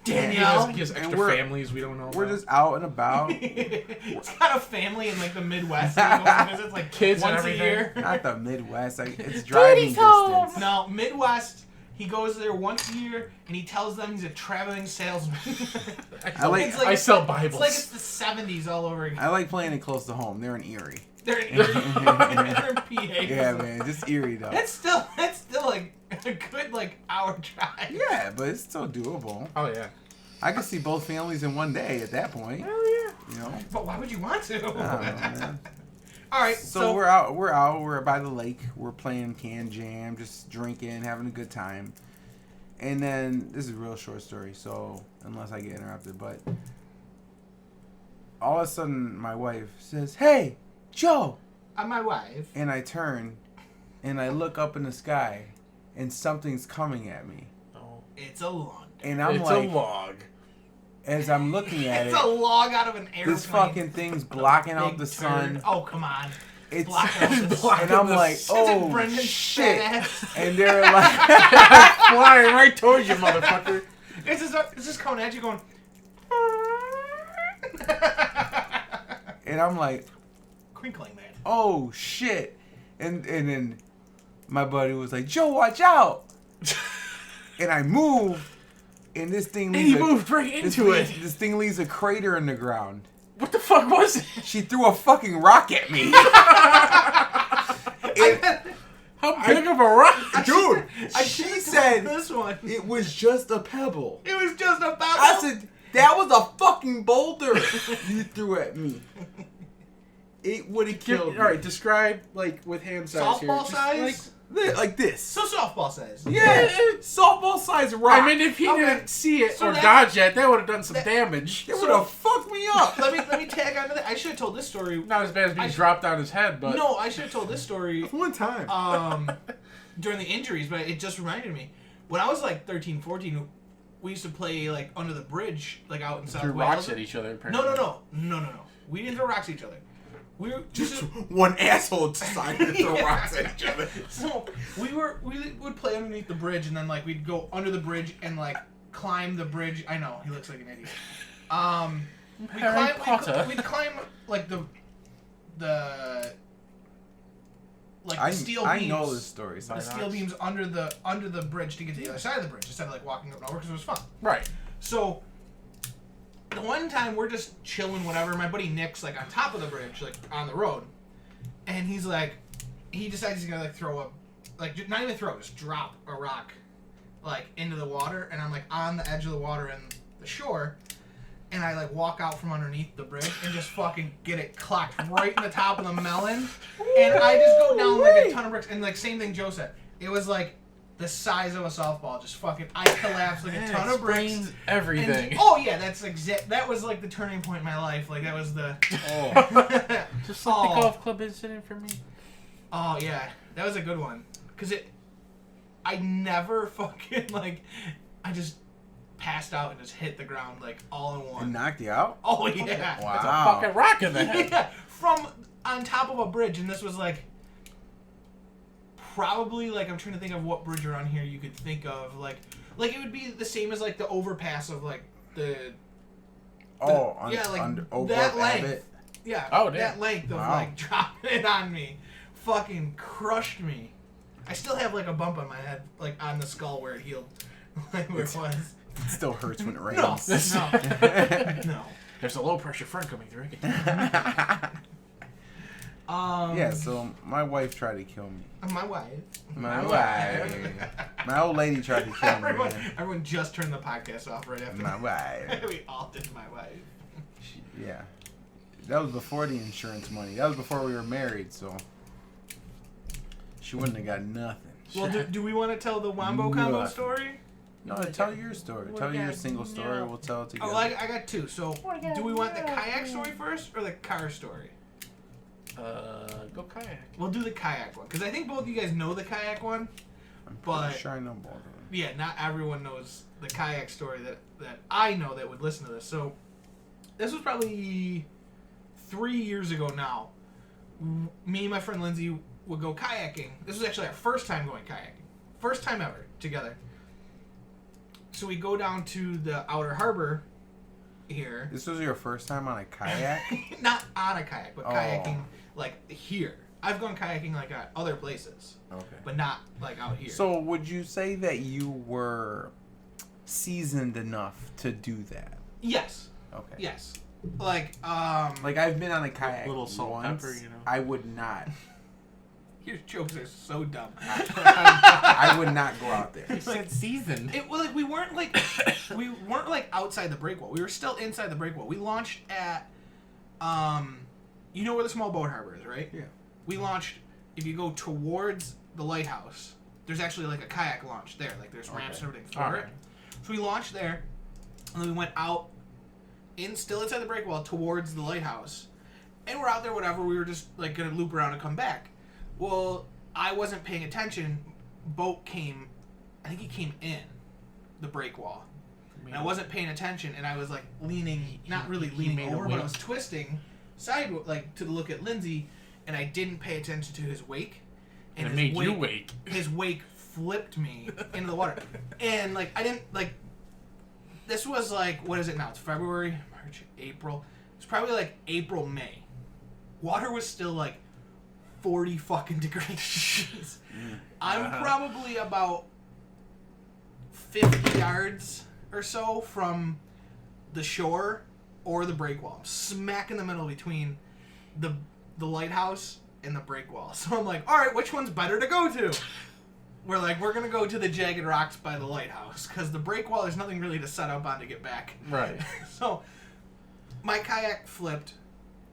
[SPEAKER 1] Danielle.
[SPEAKER 2] He has
[SPEAKER 3] And
[SPEAKER 2] extra
[SPEAKER 3] we're-
[SPEAKER 2] families we don't know
[SPEAKER 3] We're
[SPEAKER 2] about.
[SPEAKER 3] just out and about.
[SPEAKER 1] It's got a family in like the Midwest. And he goes and visits like
[SPEAKER 2] Kids and
[SPEAKER 1] once a
[SPEAKER 2] everything.
[SPEAKER 1] year.
[SPEAKER 3] Not the Midwest. It's driving
[SPEAKER 2] home.
[SPEAKER 3] distance.
[SPEAKER 1] No, Midwest. He goes there once a year and he tells them he's a traveling salesman.
[SPEAKER 3] I like-
[SPEAKER 1] It's like
[SPEAKER 2] I sell
[SPEAKER 1] It's
[SPEAKER 2] Bibles.
[SPEAKER 1] like it's the 70s all over again.
[SPEAKER 3] I like playing it close to home. They're in Erie.
[SPEAKER 1] They're in Erie. They're in PA.
[SPEAKER 3] Yeah, man, just Erie though.
[SPEAKER 1] That's still like a good like hour drive.
[SPEAKER 3] Yeah, but it's still doable.
[SPEAKER 2] Oh yeah.
[SPEAKER 3] I could see both families in one day at that point.
[SPEAKER 2] Hell yeah.
[SPEAKER 3] You know.
[SPEAKER 1] But why would you want to?
[SPEAKER 3] I don't know, man.
[SPEAKER 1] All right,
[SPEAKER 3] So we're out. We're by the lake. We're playing can jam, just drinking, having a good time. And then this is a real short story. So unless I get interrupted, but all of a sudden my wife says, "Hey, Joe,"
[SPEAKER 1] I'm my wife.
[SPEAKER 3] and I turn, and I look up in the sky, and something's coming at me,
[SPEAKER 2] Oh.
[SPEAKER 1] It's a log.
[SPEAKER 3] and I'm
[SPEAKER 2] It's
[SPEAKER 3] like,
[SPEAKER 2] a log.
[SPEAKER 3] as I'm looking at
[SPEAKER 1] It's a log out of an airplane.
[SPEAKER 3] this fucking thing's blocking out
[SPEAKER 1] Big
[SPEAKER 3] the
[SPEAKER 1] turd.
[SPEAKER 3] sun.
[SPEAKER 1] Oh, come on.
[SPEAKER 3] It's
[SPEAKER 1] Blocking out the sun.
[SPEAKER 3] and I'm like,
[SPEAKER 1] It's
[SPEAKER 3] oh
[SPEAKER 1] Brendan's
[SPEAKER 3] shit,
[SPEAKER 1] fat ass.
[SPEAKER 3] and they're like,
[SPEAKER 2] Flying right towards you, motherfucker.
[SPEAKER 1] It's just coming at you going.
[SPEAKER 3] and I'm like,
[SPEAKER 1] Crinkling, man.
[SPEAKER 3] oh shit, and then my buddy was like, Joe, watch out, and I move, and this thing
[SPEAKER 2] And
[SPEAKER 3] leaves
[SPEAKER 2] he moved right into it.
[SPEAKER 3] This thing leaves a crater in the ground.
[SPEAKER 2] What the fuck was it?
[SPEAKER 3] She threw a fucking rock at me.
[SPEAKER 2] How big of a rock?
[SPEAKER 3] Dude,
[SPEAKER 1] I
[SPEAKER 3] she
[SPEAKER 1] should've
[SPEAKER 3] said
[SPEAKER 1] told this one.
[SPEAKER 3] it was just a pebble.
[SPEAKER 1] It was just a pebble.
[SPEAKER 3] I said, that was a fucking boulder you threw at me. It would have killed me.
[SPEAKER 2] All right, describe like with hand size here.
[SPEAKER 1] Softball
[SPEAKER 2] Just,
[SPEAKER 1] size?
[SPEAKER 3] Like this.
[SPEAKER 1] So softball size.
[SPEAKER 3] Yeah, softball size rock.
[SPEAKER 2] I mean, if he
[SPEAKER 1] Okay.
[SPEAKER 2] didn't see it
[SPEAKER 1] So
[SPEAKER 2] or
[SPEAKER 1] that-
[SPEAKER 2] dodge it, that would have done some
[SPEAKER 1] that-
[SPEAKER 2] damage.
[SPEAKER 3] it would have fucked me up.
[SPEAKER 1] Let me tag onto that. I should have told this story.
[SPEAKER 2] Not as bad as being
[SPEAKER 1] I-
[SPEAKER 2] dropped on his head, but
[SPEAKER 1] No, I should have told this story
[SPEAKER 3] One time.
[SPEAKER 1] during the injuries, but it just reminded me. When I was like 13, 14, we used to play like under the bridge, like out in South
[SPEAKER 2] threw
[SPEAKER 1] Wales.
[SPEAKER 2] rocks at each other. Apparently.
[SPEAKER 1] No. We didn't throw rocks at each other. We were
[SPEAKER 3] Just one asshole decided to throw
[SPEAKER 1] Yeah.
[SPEAKER 3] rocks at each other.
[SPEAKER 1] So we would play underneath the bridge, and then like we'd go under the bridge and like climb the bridge. I know he looks like an idiot.
[SPEAKER 2] Harry Potter.
[SPEAKER 1] We'd climb like the steel beams.
[SPEAKER 3] I know this story.
[SPEAKER 1] The steel beams under the bridge to get to the other side of the bridge instead of like walking up and over because it was fun.
[SPEAKER 2] Right.
[SPEAKER 1] So the one time we're just chilling, whatever. My buddy Nick's like on top of the bridge, like on the road, and he's like, he decides he's gonna like throw a, like not even throw, just drop a rock, like into the water, and I'm like on the edge of the water and the shore, and I like walk out from underneath the bridge and just fucking get it clocked right in the top of the melon, and I just go down like a ton of bricks, and like same thing Joe said, it was like the size of a softball, just fucking, I collapsed like a ton of bricks.
[SPEAKER 2] Explains everything.
[SPEAKER 1] And, oh yeah, that's that was like the turning point in my life. Like that was the.
[SPEAKER 2] Just like the golf club incident for me.
[SPEAKER 1] Oh yeah, that was a good one. Cause I never fucking like, I just passed out and just hit the ground like all in one.
[SPEAKER 3] And knocked you out?
[SPEAKER 1] Oh yeah.
[SPEAKER 3] Wow.
[SPEAKER 2] That's a fucking rock in the head.
[SPEAKER 1] Yeah, from on top of a bridge, and this was like. Probably like I'm trying to think of what bridge around here you could think of like it would be the same as like the overpass of like the yeah, like
[SPEAKER 3] over
[SPEAKER 1] that length.
[SPEAKER 3] Abbott.
[SPEAKER 1] Yeah.
[SPEAKER 2] Oh, damn.
[SPEAKER 1] That length of like dropping it on me, fucking crushed me. I still have like a bump on my head, like on the skull where it healed, like where it was.
[SPEAKER 3] It still hurts when it
[SPEAKER 1] No,
[SPEAKER 3] rains.
[SPEAKER 1] no.
[SPEAKER 2] There's a low pressure front coming through.
[SPEAKER 3] Yeah, so my wife tried to kill me.
[SPEAKER 1] My wife.
[SPEAKER 3] My wife. My old lady tried to kill me, man.
[SPEAKER 1] Everyone just turned the podcast off right after.
[SPEAKER 3] My wife.
[SPEAKER 1] We all did my wife.
[SPEAKER 3] Yeah. That was before the insurance money. That was before we were married, so she wouldn't have got nothing.
[SPEAKER 1] Well, do we want to tell the Wombo Combo
[SPEAKER 3] Nothing.
[SPEAKER 1] story?
[SPEAKER 3] No, tell your story. Tell your single story. We'll tell it together.
[SPEAKER 1] Oh, I got two. So, do we want the kayak story first or the car story?
[SPEAKER 2] Go kayak.
[SPEAKER 1] We'll do the kayak one because I think both of you guys know the kayak one.
[SPEAKER 3] I'm
[SPEAKER 1] but-
[SPEAKER 3] pretty sure I know both of them.
[SPEAKER 1] Yeah, not everyone knows the kayak story that I know that would listen to this. So, this was probably 3 years ago now. Me and my friend Lindsay would go kayaking. This was actually our first time going kayaking. First time ever together. So we go down to the outer harbor here.
[SPEAKER 3] This was your first time on a kayak?
[SPEAKER 1] Not on a kayak, but
[SPEAKER 3] Oh.
[SPEAKER 1] kayaking like here. I've gone kayaking like at other places,
[SPEAKER 3] Okay.
[SPEAKER 1] but not like out here.
[SPEAKER 3] So would you say that you were seasoned enough to do that?
[SPEAKER 1] yes,
[SPEAKER 3] Okay.
[SPEAKER 1] yes. Like
[SPEAKER 3] I've been on a kayak
[SPEAKER 2] Little salt and
[SPEAKER 3] once.
[SPEAKER 2] pepper, you know.
[SPEAKER 3] I would not.
[SPEAKER 1] your jokes are so dumb.
[SPEAKER 3] I would not go out there.
[SPEAKER 2] You said seasoned.
[SPEAKER 1] We weren't like outside the breakwall. We were still inside the breakwall. We launched at you know where the small boat harbor is, right?
[SPEAKER 3] Yeah.
[SPEAKER 1] We launched. If you go towards the lighthouse, there's actually like a kayak launch there. Like there's ramps and everything for
[SPEAKER 2] All
[SPEAKER 1] it.
[SPEAKER 2] right.
[SPEAKER 1] So we launched there, and then we went out still inside the breakwall towards the lighthouse, and we're out there. Whatever. We were just like gonna loop around and come back. Well, I wasn't paying attention. Boat came. I think he came in the breakwall. And I wasn't paying attention, and I was like leaning, not really
[SPEAKER 2] he
[SPEAKER 1] leaning
[SPEAKER 2] made a
[SPEAKER 1] over, but I
[SPEAKER 2] wake.
[SPEAKER 1] was twisting sideways, like to look at Lindsay, and I didn't pay attention to his wake.
[SPEAKER 2] And it
[SPEAKER 1] his
[SPEAKER 2] made you wake.
[SPEAKER 1] His wake flipped me into the water, and like I didn't like. This was like, what is it now? It's February, March, April. It's probably like April, May. Water was still like 40 fucking degrees. I'm probably about 50 yards or so from the shore or the breakwall. I'm smack in the middle between the lighthouse and the breakwall. So I'm like, all right, which one's better to go to? We're like, we're going to go to the jagged rocks by the lighthouse because the breakwall, there's nothing really to set up on to get back.
[SPEAKER 2] Right.
[SPEAKER 1] So my kayak flipped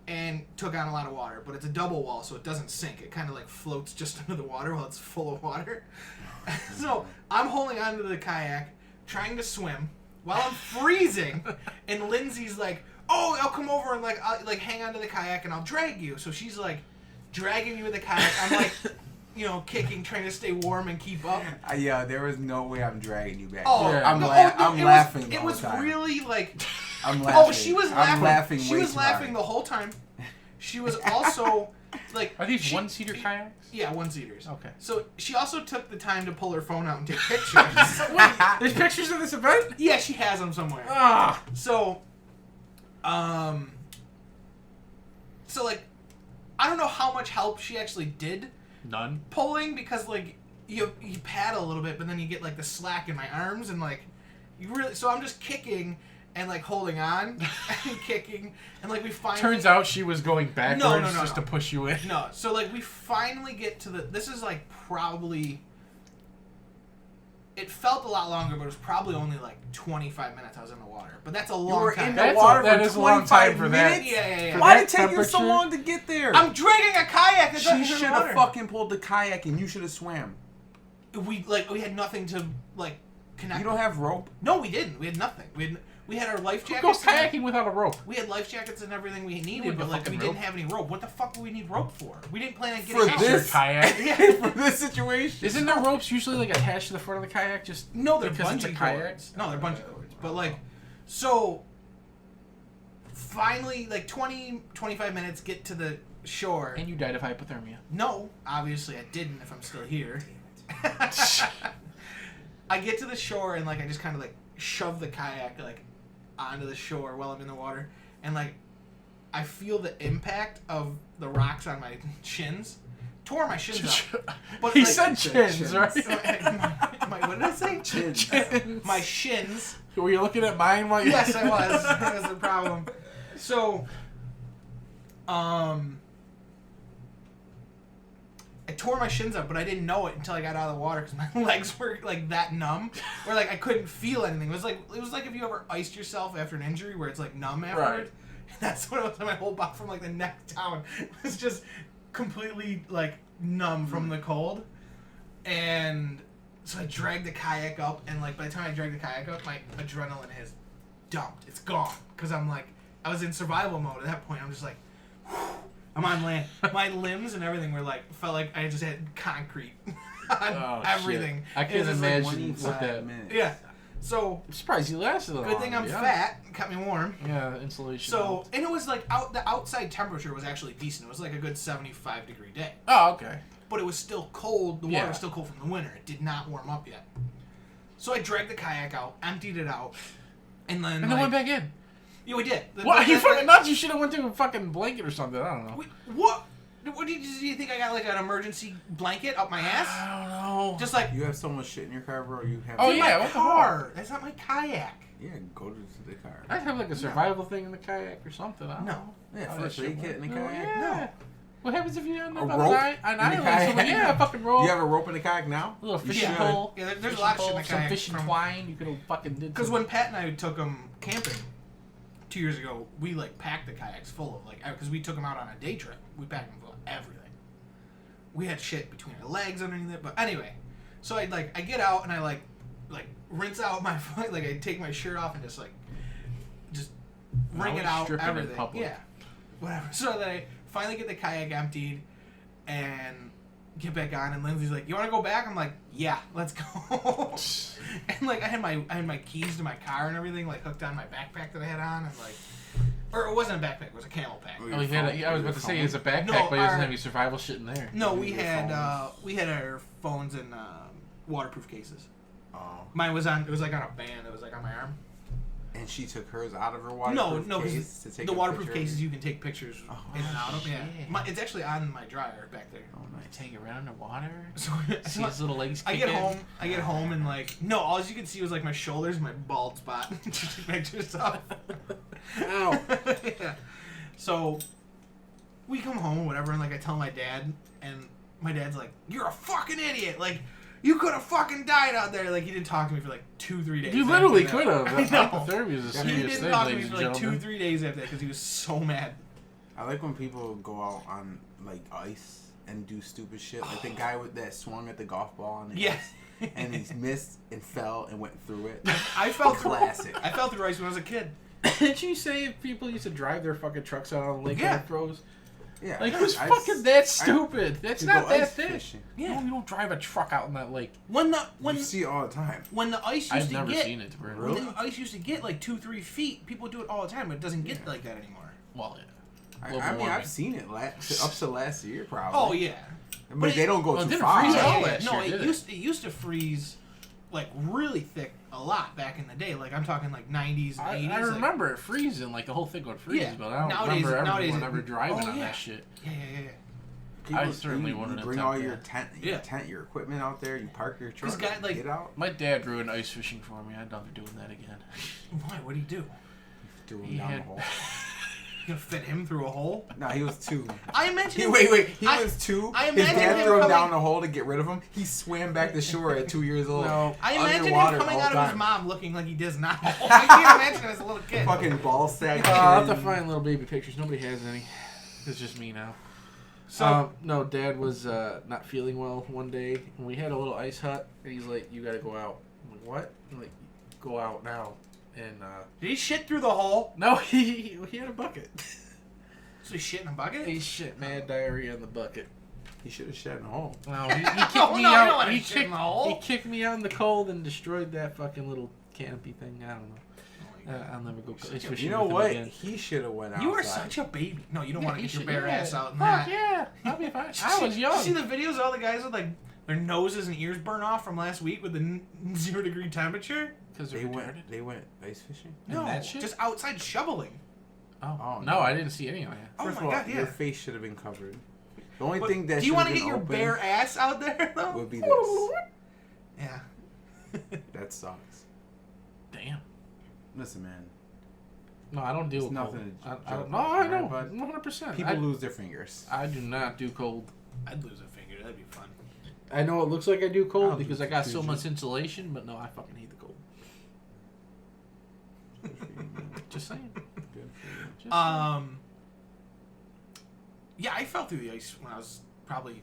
[SPEAKER 1] and took on a lot of water, but it's a double wall, so it doesn't sink. It kind of like floats just under the water while it's full of water. So I'm holding onto the kayak, trying to swim while I'm freezing, and Lindsay's like, "Oh, I'll come over and I'll hang onto the kayak and I'll drag you." So she's like dragging me with the kayak. I'm like, kicking, trying to stay warm and keep up.
[SPEAKER 3] Yeah, there was no way I'm dragging you back.
[SPEAKER 1] Oh,
[SPEAKER 2] Yeah.
[SPEAKER 3] I'm
[SPEAKER 1] no,
[SPEAKER 3] laughing.
[SPEAKER 1] It was really like.
[SPEAKER 3] I'm laughing.
[SPEAKER 1] Oh, she was laughing.
[SPEAKER 3] I'm laughing.
[SPEAKER 1] She
[SPEAKER 3] way
[SPEAKER 1] was
[SPEAKER 3] too
[SPEAKER 1] laughing
[SPEAKER 3] hard.
[SPEAKER 1] the whole time. She was also like.
[SPEAKER 2] Are these one-seater kayaks?
[SPEAKER 1] Yeah, one-seaters.
[SPEAKER 2] Okay.
[SPEAKER 1] So she also took the time to pull her phone out and take pictures.
[SPEAKER 2] There's pictures of this event?
[SPEAKER 1] Yeah, she has them somewhere.
[SPEAKER 2] Ah.
[SPEAKER 1] So, like, I don't know how much help she actually did
[SPEAKER 2] None.
[SPEAKER 1] pulling because like you paddle a little bit, but then you get like the slack in my arms and like you really. So I'm just kicking and like holding on and kicking and like we finally.
[SPEAKER 2] Turns out she was going backwards
[SPEAKER 1] No,
[SPEAKER 2] just to push you in.
[SPEAKER 1] No, so like we finally get to the. This is like probably. It felt a lot longer, but it was probably only like 25 minutes I was in the water. But that's a long
[SPEAKER 3] You were
[SPEAKER 1] time.
[SPEAKER 3] in the
[SPEAKER 2] That
[SPEAKER 3] water
[SPEAKER 2] is
[SPEAKER 3] for
[SPEAKER 2] a long
[SPEAKER 3] 25
[SPEAKER 2] time for that.
[SPEAKER 3] minutes?
[SPEAKER 1] Yeah.
[SPEAKER 3] Why
[SPEAKER 2] that
[SPEAKER 3] did it take you so
[SPEAKER 2] temperature?
[SPEAKER 3] long to get there?
[SPEAKER 1] I'm dragging a kayak. That's
[SPEAKER 3] She should have fucking pulled the kayak and you should have swam.
[SPEAKER 1] We had nothing to like connect.
[SPEAKER 3] You don't have rope?
[SPEAKER 1] No, we didn't. We had nothing. We had our life
[SPEAKER 2] Who
[SPEAKER 1] jackets.
[SPEAKER 2] goes kayaking without a rope?
[SPEAKER 1] We had life jackets and everything we
[SPEAKER 2] You
[SPEAKER 1] needed,
[SPEAKER 2] need
[SPEAKER 1] but
[SPEAKER 2] the
[SPEAKER 1] like we
[SPEAKER 2] fucking
[SPEAKER 1] didn't
[SPEAKER 2] rope.
[SPEAKER 1] have any rope. What the fuck do we need rope for? We didn't plan on getting
[SPEAKER 3] For
[SPEAKER 1] out.
[SPEAKER 2] Your
[SPEAKER 3] this?
[SPEAKER 2] kayak?
[SPEAKER 3] For this situation?
[SPEAKER 2] Isn't there ropes usually like attached to the front of the kayak? Just
[SPEAKER 1] No, they're
[SPEAKER 2] because it's a
[SPEAKER 1] bungee
[SPEAKER 2] kayak?
[SPEAKER 1] cords. No, they're bungee cords. But like, so finally, like 25 minutes, get to the shore.
[SPEAKER 2] And you died of hypothermia.
[SPEAKER 1] No, obviously I didn't. If I'm still here, I get to the shore and like I just kind of like shove the kayak like onto the shore while I'm in the water, and like I feel the impact of the rocks on my shins. Tore my shins up. But
[SPEAKER 2] He
[SPEAKER 1] like,
[SPEAKER 2] said chins,
[SPEAKER 3] chins.
[SPEAKER 2] right?
[SPEAKER 1] what did I say?
[SPEAKER 3] Chins.
[SPEAKER 2] Chins.
[SPEAKER 1] My shins.
[SPEAKER 2] Were you looking at mine while you...
[SPEAKER 1] Yes, I was. That was the problem. So, I tore my shins up, but I didn't know it until I got out of the water because my legs were like that numb, where like I couldn't feel anything. It was like if you ever iced yourself after an injury, where it's like numb afterwards.
[SPEAKER 2] Right.
[SPEAKER 1] That's what it was. My whole body from like the neck down was just completely like numb from the cold, and so I dragged the kayak up, and like by the time I dragged the kayak up, my adrenaline has dumped. It's gone because I'm like I was in survival mode at that point. I'm just like. I'm on land. My limbs and everything were like felt like I just had concrete on everything.
[SPEAKER 2] Shit. I
[SPEAKER 1] It
[SPEAKER 2] can't
[SPEAKER 1] was just like
[SPEAKER 2] imagine what
[SPEAKER 3] 25
[SPEAKER 2] that...
[SPEAKER 3] minutes.
[SPEAKER 1] Yeah. So
[SPEAKER 2] I'm surprised you lasted that
[SPEAKER 1] good
[SPEAKER 2] long.
[SPEAKER 1] thing I'm
[SPEAKER 2] yeah.
[SPEAKER 1] fat. Kept me warm.
[SPEAKER 2] Yeah, insulation.
[SPEAKER 1] So and it was like the outside temperature was actually decent. It was like a good 75-degree day.
[SPEAKER 2] Oh, okay.
[SPEAKER 1] But it was still cold. The water
[SPEAKER 2] Yeah.
[SPEAKER 1] was still cold from the winter. It did not warm up yet. So I dragged the kayak out, emptied it out, and then
[SPEAKER 2] And then went back in.
[SPEAKER 1] Yeah, we did.
[SPEAKER 2] What? Are you fucking nuts? You should have went to a fucking blanket or something. I don't know.
[SPEAKER 1] What? What do you think I got like an emergency blanket up my ass?
[SPEAKER 2] I don't know.
[SPEAKER 1] Just like
[SPEAKER 3] You have so much shit in your car, bro. You have.
[SPEAKER 2] Oh,
[SPEAKER 1] in
[SPEAKER 2] yeah,
[SPEAKER 1] my
[SPEAKER 2] what the
[SPEAKER 1] car. That's not my kayak.
[SPEAKER 3] Yeah, go to the car.
[SPEAKER 2] I'd have like a survival thing in the kayak or something. I don't
[SPEAKER 1] No.
[SPEAKER 2] know.
[SPEAKER 3] Yeah,
[SPEAKER 2] How
[SPEAKER 3] first
[SPEAKER 2] that shit
[SPEAKER 3] aid kit in the
[SPEAKER 2] work.
[SPEAKER 3] kayak.
[SPEAKER 2] Yeah.
[SPEAKER 1] No.
[SPEAKER 2] What happens if you're on
[SPEAKER 3] A
[SPEAKER 2] an
[SPEAKER 3] rope
[SPEAKER 2] island?
[SPEAKER 3] in the
[SPEAKER 2] Someone,
[SPEAKER 3] kayak?
[SPEAKER 2] yeah, a fucking rope.
[SPEAKER 3] You have a rope in the kayak now?
[SPEAKER 2] A little
[SPEAKER 3] You
[SPEAKER 2] fishing
[SPEAKER 3] should.
[SPEAKER 2] pole.
[SPEAKER 1] Yeah, there's a
[SPEAKER 2] fishing
[SPEAKER 1] lot of shit in
[SPEAKER 2] pole,
[SPEAKER 1] the
[SPEAKER 2] some
[SPEAKER 1] kayak
[SPEAKER 2] fishing
[SPEAKER 1] from-
[SPEAKER 2] twine. You could have fucking did.
[SPEAKER 1] Because
[SPEAKER 2] some-
[SPEAKER 1] when Pat and I took them camping 2 years ago, we like packed the kayaks full of like, because we took them out on a day trip. We packed them full of everything. We had shit between our legs underneath it, but anyway. So I get out and I like rinse out my foot, like I take my shirt off and just wring it
[SPEAKER 2] Always
[SPEAKER 1] out,
[SPEAKER 2] stripping in
[SPEAKER 1] everything.
[SPEAKER 2] public.
[SPEAKER 1] Yeah, whatever. So then I finally get the kayak emptied and get back on, and Lindsay's like, "You want to go back?" I'm like, "Yeah, let's go." And like I had my keys to my car and everything like hooked on my backpack that I had on, and like, or it wasn't a backpack, it was a camel pack.
[SPEAKER 3] Oh,
[SPEAKER 2] Oh, he had I was about to say it's a backpack,
[SPEAKER 1] No,
[SPEAKER 2] but he doesn't
[SPEAKER 1] our-
[SPEAKER 2] have any survival shit in there.
[SPEAKER 1] No,
[SPEAKER 3] Your
[SPEAKER 1] we had our phones in waterproof cases.
[SPEAKER 3] Oh.
[SPEAKER 1] Mine was on. It was like on a band. It was like on my arm.
[SPEAKER 3] And she took hers out of her waterproof
[SPEAKER 1] No,
[SPEAKER 3] case
[SPEAKER 1] because
[SPEAKER 3] to take
[SPEAKER 1] the
[SPEAKER 3] a
[SPEAKER 1] waterproof
[SPEAKER 3] picture?
[SPEAKER 1] cases you can take pictures
[SPEAKER 3] Oh,
[SPEAKER 1] in and out of. Yeah,
[SPEAKER 2] shit.
[SPEAKER 1] it's actually on my dryer back there.
[SPEAKER 3] Oh, nice.
[SPEAKER 2] Take it around the water.
[SPEAKER 1] So,
[SPEAKER 2] See his little legs.
[SPEAKER 1] I
[SPEAKER 2] kick
[SPEAKER 1] get
[SPEAKER 2] in.
[SPEAKER 1] home, and like no, all you could see was like my shoulders, and my bald spot. Just to make yourself.
[SPEAKER 2] Ow.
[SPEAKER 1] Yeah. So we come home or whatever, and like I tell my dad, and my dad's like, "You're a fucking idiot! Like you could have fucking died out there." Like he didn't talk to me for like 2-3 days.
[SPEAKER 2] You
[SPEAKER 1] after
[SPEAKER 2] literally
[SPEAKER 1] that.
[SPEAKER 2] could have.
[SPEAKER 1] I know.
[SPEAKER 2] Hypothermia is a
[SPEAKER 3] Yeah,
[SPEAKER 1] He
[SPEAKER 2] serious
[SPEAKER 1] didn't
[SPEAKER 2] thing,
[SPEAKER 1] talk to me
[SPEAKER 2] ladies
[SPEAKER 1] for
[SPEAKER 2] and
[SPEAKER 1] like
[SPEAKER 2] gentlemen.
[SPEAKER 1] 2-3 days after that because he was so mad.
[SPEAKER 3] I like when people go out on like ice and do stupid shit. Like the guy that swung at the golf ball on the
[SPEAKER 1] Yeah.
[SPEAKER 3] ice, and he missed and fell and went through it.
[SPEAKER 1] I felt
[SPEAKER 3] Classic.
[SPEAKER 1] I felt through ice when I was a kid.
[SPEAKER 2] Didn't you say people used to drive their fucking trucks out on the lake
[SPEAKER 1] Yeah.
[SPEAKER 2] when it froze?
[SPEAKER 3] Yeah,
[SPEAKER 2] Like, who's
[SPEAKER 3] I-
[SPEAKER 2] fucking that stupid? That's
[SPEAKER 3] to
[SPEAKER 2] not
[SPEAKER 3] go
[SPEAKER 2] that
[SPEAKER 3] ice
[SPEAKER 2] thick.
[SPEAKER 3] fishing.
[SPEAKER 1] Yeah.
[SPEAKER 2] No, you don't drive a truck out in that lake.
[SPEAKER 1] When
[SPEAKER 3] You see it all the time.
[SPEAKER 1] the ice used
[SPEAKER 2] I've
[SPEAKER 1] to
[SPEAKER 2] never
[SPEAKER 1] get
[SPEAKER 2] seen it. Brenden.
[SPEAKER 3] Really?
[SPEAKER 1] when the ice used to get like 2-3 feet, people do it all the time, but it doesn't get
[SPEAKER 3] Yeah.
[SPEAKER 1] like that anymore.
[SPEAKER 2] Well, yeah.
[SPEAKER 3] I
[SPEAKER 2] Global
[SPEAKER 3] mean,
[SPEAKER 2] warming.
[SPEAKER 3] I've seen it up to last year, probably.
[SPEAKER 1] Oh yeah.
[SPEAKER 3] but
[SPEAKER 1] but
[SPEAKER 3] they
[SPEAKER 1] it-
[SPEAKER 3] don't go
[SPEAKER 2] well, it
[SPEAKER 3] too
[SPEAKER 2] didn't
[SPEAKER 3] far.
[SPEAKER 2] freeze
[SPEAKER 1] Yeah,
[SPEAKER 2] all
[SPEAKER 1] yeah,
[SPEAKER 2] that
[SPEAKER 1] no,
[SPEAKER 2] shit, did it?
[SPEAKER 1] it used to freeze like really thick a lot back in the day. Like I'm talking like 90s and 80s.
[SPEAKER 2] I
[SPEAKER 1] like-
[SPEAKER 2] remember it freezing, like the whole thing would freeze,
[SPEAKER 1] Yeah.
[SPEAKER 2] but I don't
[SPEAKER 1] Nowadays-
[SPEAKER 2] remember
[SPEAKER 1] nowadays
[SPEAKER 2] everyone
[SPEAKER 1] it-
[SPEAKER 2] ever driving
[SPEAKER 1] oh,
[SPEAKER 2] on
[SPEAKER 1] yeah.
[SPEAKER 2] that shit.
[SPEAKER 1] Yeah.
[SPEAKER 2] I certainly
[SPEAKER 3] you
[SPEAKER 2] wouldn't
[SPEAKER 3] bring
[SPEAKER 2] attempt
[SPEAKER 3] all your
[SPEAKER 2] that.
[SPEAKER 3] tent, your equipment out there. You park your truck.
[SPEAKER 1] guy, like-
[SPEAKER 3] get out.
[SPEAKER 2] My dad ruined ice fishing for me. I'd never doing that again.
[SPEAKER 1] Why? What do you do?
[SPEAKER 3] Do
[SPEAKER 2] He
[SPEAKER 3] him down
[SPEAKER 2] had-
[SPEAKER 3] the hole.
[SPEAKER 1] You gonna fit him through a hole?
[SPEAKER 3] No, he was 2.
[SPEAKER 1] I imagine.
[SPEAKER 3] Wait. He
[SPEAKER 1] I-
[SPEAKER 3] was 2.
[SPEAKER 1] I
[SPEAKER 3] His
[SPEAKER 1] imagine
[SPEAKER 3] dad
[SPEAKER 1] him
[SPEAKER 3] threw him down
[SPEAKER 1] coming-
[SPEAKER 3] the hole to get rid of him. He swam back to shore at 2 years old.
[SPEAKER 2] No.
[SPEAKER 1] I imagine
[SPEAKER 3] underwater
[SPEAKER 1] him coming
[SPEAKER 3] all
[SPEAKER 1] out
[SPEAKER 3] the
[SPEAKER 1] of his
[SPEAKER 3] time.
[SPEAKER 1] mom looking like he does now. I can't imagine him as a little kid.
[SPEAKER 3] Fucking ball sack.
[SPEAKER 2] I'll have to
[SPEAKER 3] chin.
[SPEAKER 2] find little baby pictures. Nobody has any. It's just me now.
[SPEAKER 1] So
[SPEAKER 2] No, Dad was not feeling well one day, and we had a little ice hut, and he's like, "You gotta go out." I'm like, "What?" I'm like, "Go out now." And
[SPEAKER 1] did he shit through the hole?
[SPEAKER 2] no, he had a bucket.
[SPEAKER 1] So he shit in a bucket?
[SPEAKER 2] He shit mad diarrhea in the bucket.
[SPEAKER 3] He should have shat in the hole.
[SPEAKER 2] No, he kicked
[SPEAKER 1] Oh,
[SPEAKER 2] me
[SPEAKER 1] no, you don't
[SPEAKER 2] out.
[SPEAKER 1] wanna
[SPEAKER 2] He
[SPEAKER 1] shit in
[SPEAKER 2] kicked,
[SPEAKER 1] the hole.
[SPEAKER 2] he kicked me out in the cold and destroyed that fucking little canopy thing. I don't know. I'll never go ice fishing
[SPEAKER 3] You know
[SPEAKER 2] with him
[SPEAKER 3] what?
[SPEAKER 2] again.
[SPEAKER 3] He should have went outside.
[SPEAKER 1] You are such a baby. No, you don't want to
[SPEAKER 2] you
[SPEAKER 1] get your
[SPEAKER 2] should-
[SPEAKER 1] bare
[SPEAKER 2] yeah.
[SPEAKER 1] ass out in
[SPEAKER 2] Fuck
[SPEAKER 1] that.
[SPEAKER 2] yeah, I'll be fine. I was
[SPEAKER 1] Did
[SPEAKER 2] young.
[SPEAKER 1] you see the videos of all the guys with like their noses and ears burn off from last week with the 0-degree temperature?
[SPEAKER 2] Because
[SPEAKER 3] They went ice fishing?
[SPEAKER 2] And
[SPEAKER 1] No,
[SPEAKER 2] that shit?
[SPEAKER 1] just outside shoveling.
[SPEAKER 2] Oh,
[SPEAKER 3] Oh,
[SPEAKER 2] no,
[SPEAKER 3] no.
[SPEAKER 2] I didn't see any of that.
[SPEAKER 1] Oh
[SPEAKER 3] First
[SPEAKER 1] my
[SPEAKER 3] of all,
[SPEAKER 1] God, yeah.
[SPEAKER 3] your face should have been covered. The only
[SPEAKER 1] But
[SPEAKER 3] thing that
[SPEAKER 1] do you
[SPEAKER 3] want to
[SPEAKER 1] get your bare ass out there though?
[SPEAKER 3] would be this.
[SPEAKER 1] Yeah.
[SPEAKER 3] That sucks.
[SPEAKER 2] Damn.
[SPEAKER 3] Listen, man.
[SPEAKER 2] No, I don't deal
[SPEAKER 3] It's
[SPEAKER 2] with cold.
[SPEAKER 3] nothing to
[SPEAKER 2] I
[SPEAKER 3] joke
[SPEAKER 2] don't, no,
[SPEAKER 3] about,
[SPEAKER 2] I know.
[SPEAKER 3] right, bud?
[SPEAKER 2] 100%.
[SPEAKER 3] People lose their fingers.
[SPEAKER 2] I do not do cold.
[SPEAKER 1] I'd lose a finger. That'd be fun.
[SPEAKER 2] I know it looks like I do cold
[SPEAKER 3] I'll
[SPEAKER 2] because
[SPEAKER 3] do
[SPEAKER 2] I got so
[SPEAKER 3] fusion.
[SPEAKER 2] much insulation, but no, I fucking hate the cold.
[SPEAKER 3] Good for you, man.
[SPEAKER 2] Just saying.
[SPEAKER 3] Good for you.
[SPEAKER 2] Just saying.
[SPEAKER 1] Yeah, I fell through the ice when I was probably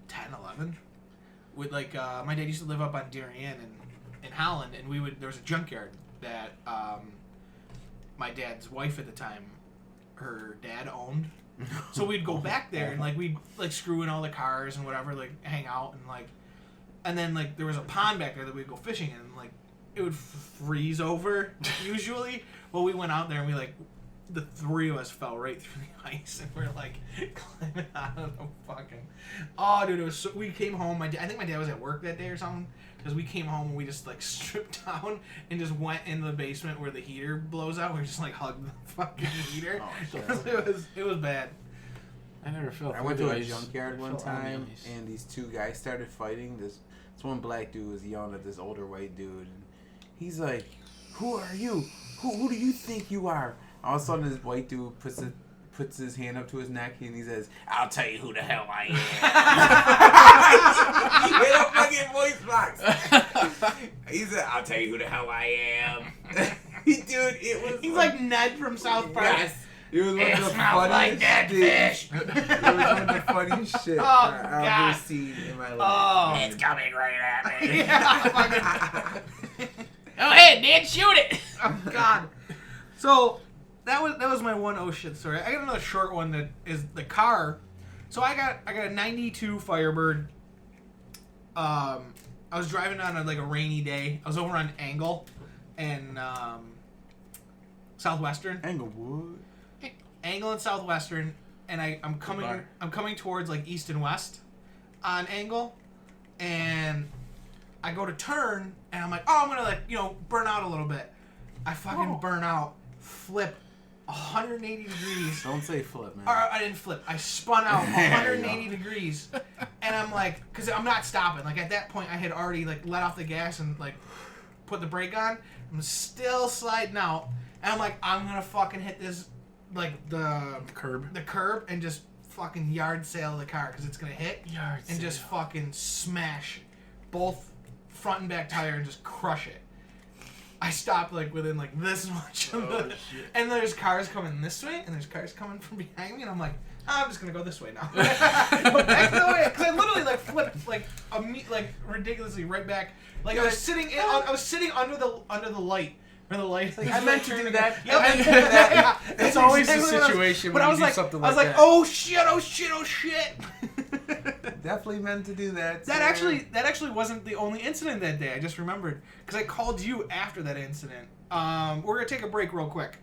[SPEAKER 1] 10, 11. With like, my dad used to live up on Darien in Holland, and there was a junkyard that my dad's wife at the time, her dad owned. So we'd go back there and like we'd like screw in all the cars and whatever, like hang out and then like there was a pond back there that we'd go fishing in, and like it would freeze over usually. Well, we went out there and we like the 3 of us fell right through the ice and we're like climbing out of the fucking. Oh, dude, it was so, we came home. I think my dad was at work that day or something. Because we came home and we just like stripped down and just went in the basement where the heater blows out. We just like hugged the fucking heater.
[SPEAKER 3] Oh, shit.
[SPEAKER 1] it was bad.
[SPEAKER 2] I never felt
[SPEAKER 3] I went to a
[SPEAKER 2] ice.
[SPEAKER 3] junkyard
[SPEAKER 2] I
[SPEAKER 3] one
[SPEAKER 2] felt on the
[SPEAKER 3] time,
[SPEAKER 2] ice.
[SPEAKER 3] and these 2 guys started fighting. This one black dude was yelling at this older white dude, and he's like, who are you? Who do you think you are? All of a sudden, this white dude puts his hand up to his neck and he says, "I'll tell you who the hell I am." He hit a fucking voice box. He said, "I'll tell you who the hell I am." Dude, it was.
[SPEAKER 1] He's like Ned from South Park.
[SPEAKER 3] Yes. It was one
[SPEAKER 1] It
[SPEAKER 3] of the
[SPEAKER 1] smells like dead fish.
[SPEAKER 3] It was one of the funniest shit I've
[SPEAKER 1] God.
[SPEAKER 3] ever seen in my life.
[SPEAKER 1] Oh.
[SPEAKER 5] It's coming right at me.
[SPEAKER 1] Yeah,
[SPEAKER 5] Oh, hey, Ned, shoot it.
[SPEAKER 1] oh God. So that was my one oh shit story. I got another short one that is the car. So I got a 92 Firebird. I was driving on a rainy day. I was over on Angle and Southwestern.
[SPEAKER 3] Englewood.
[SPEAKER 1] Angle and Southwestern, and I'm coming towards like east and west on Angle, and I go to turn, and I'm like, oh, I'm gonna burn out a little bit. I fucking burn out, flip 180 degrees.
[SPEAKER 3] Don't say flip, man.
[SPEAKER 1] Or I didn't flip. I spun out 180 degrees, and I'm like, because I'm not stopping. Like at that point, I had already like let off the gas and like put the brake on. I'm still sliding out, and I'm like, I'm gonna fucking hit this like the curb and just fucking yard sale the car because it's gonna hit and just fucking smash both front and back tire and just crush it. I stopped like within like this much of the, and there's cars coming this way and there's cars coming from behind me and I'm like, I'm just gonna go this way now. Go back the way because I literally like flipped like ridiculously right back. Like I was sitting under the light. Or the light.
[SPEAKER 3] Like, I meant to do that.
[SPEAKER 1] Yep. I meant to do that.
[SPEAKER 2] It's always the situation when you do something like that.
[SPEAKER 1] I was like, oh shit.
[SPEAKER 3] Definitely meant to do that.
[SPEAKER 1] That actually wasn't the only incident that day. I just remembered because I called you after that incident. We're gonna take a break real quick.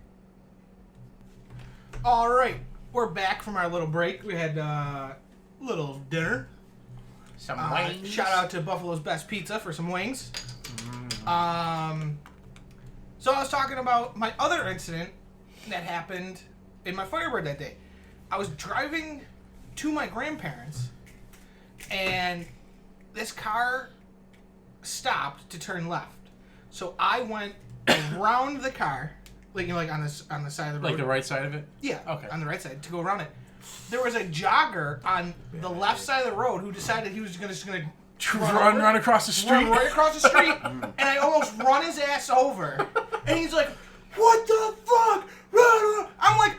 [SPEAKER 1] All right, we're back from our little break. We had little dinner.
[SPEAKER 5] Some wings.
[SPEAKER 1] Shout out to Buffalo's Best Pizza for some wings. So I was talking about my other incident that happened in my Firebird that day. I was driving to my grandparents, and this car stopped to turn left. So I went around the car, like on the side of the road.
[SPEAKER 2] Like the right side of it?
[SPEAKER 1] Yeah.
[SPEAKER 2] Okay.
[SPEAKER 1] On the right side to go around it. There was a jogger on the left side of the road who decided he was just gonna
[SPEAKER 2] run across the street.
[SPEAKER 1] Run right across the street, and I almost run his ass over. And he's like, "What the fuck?" I'm like,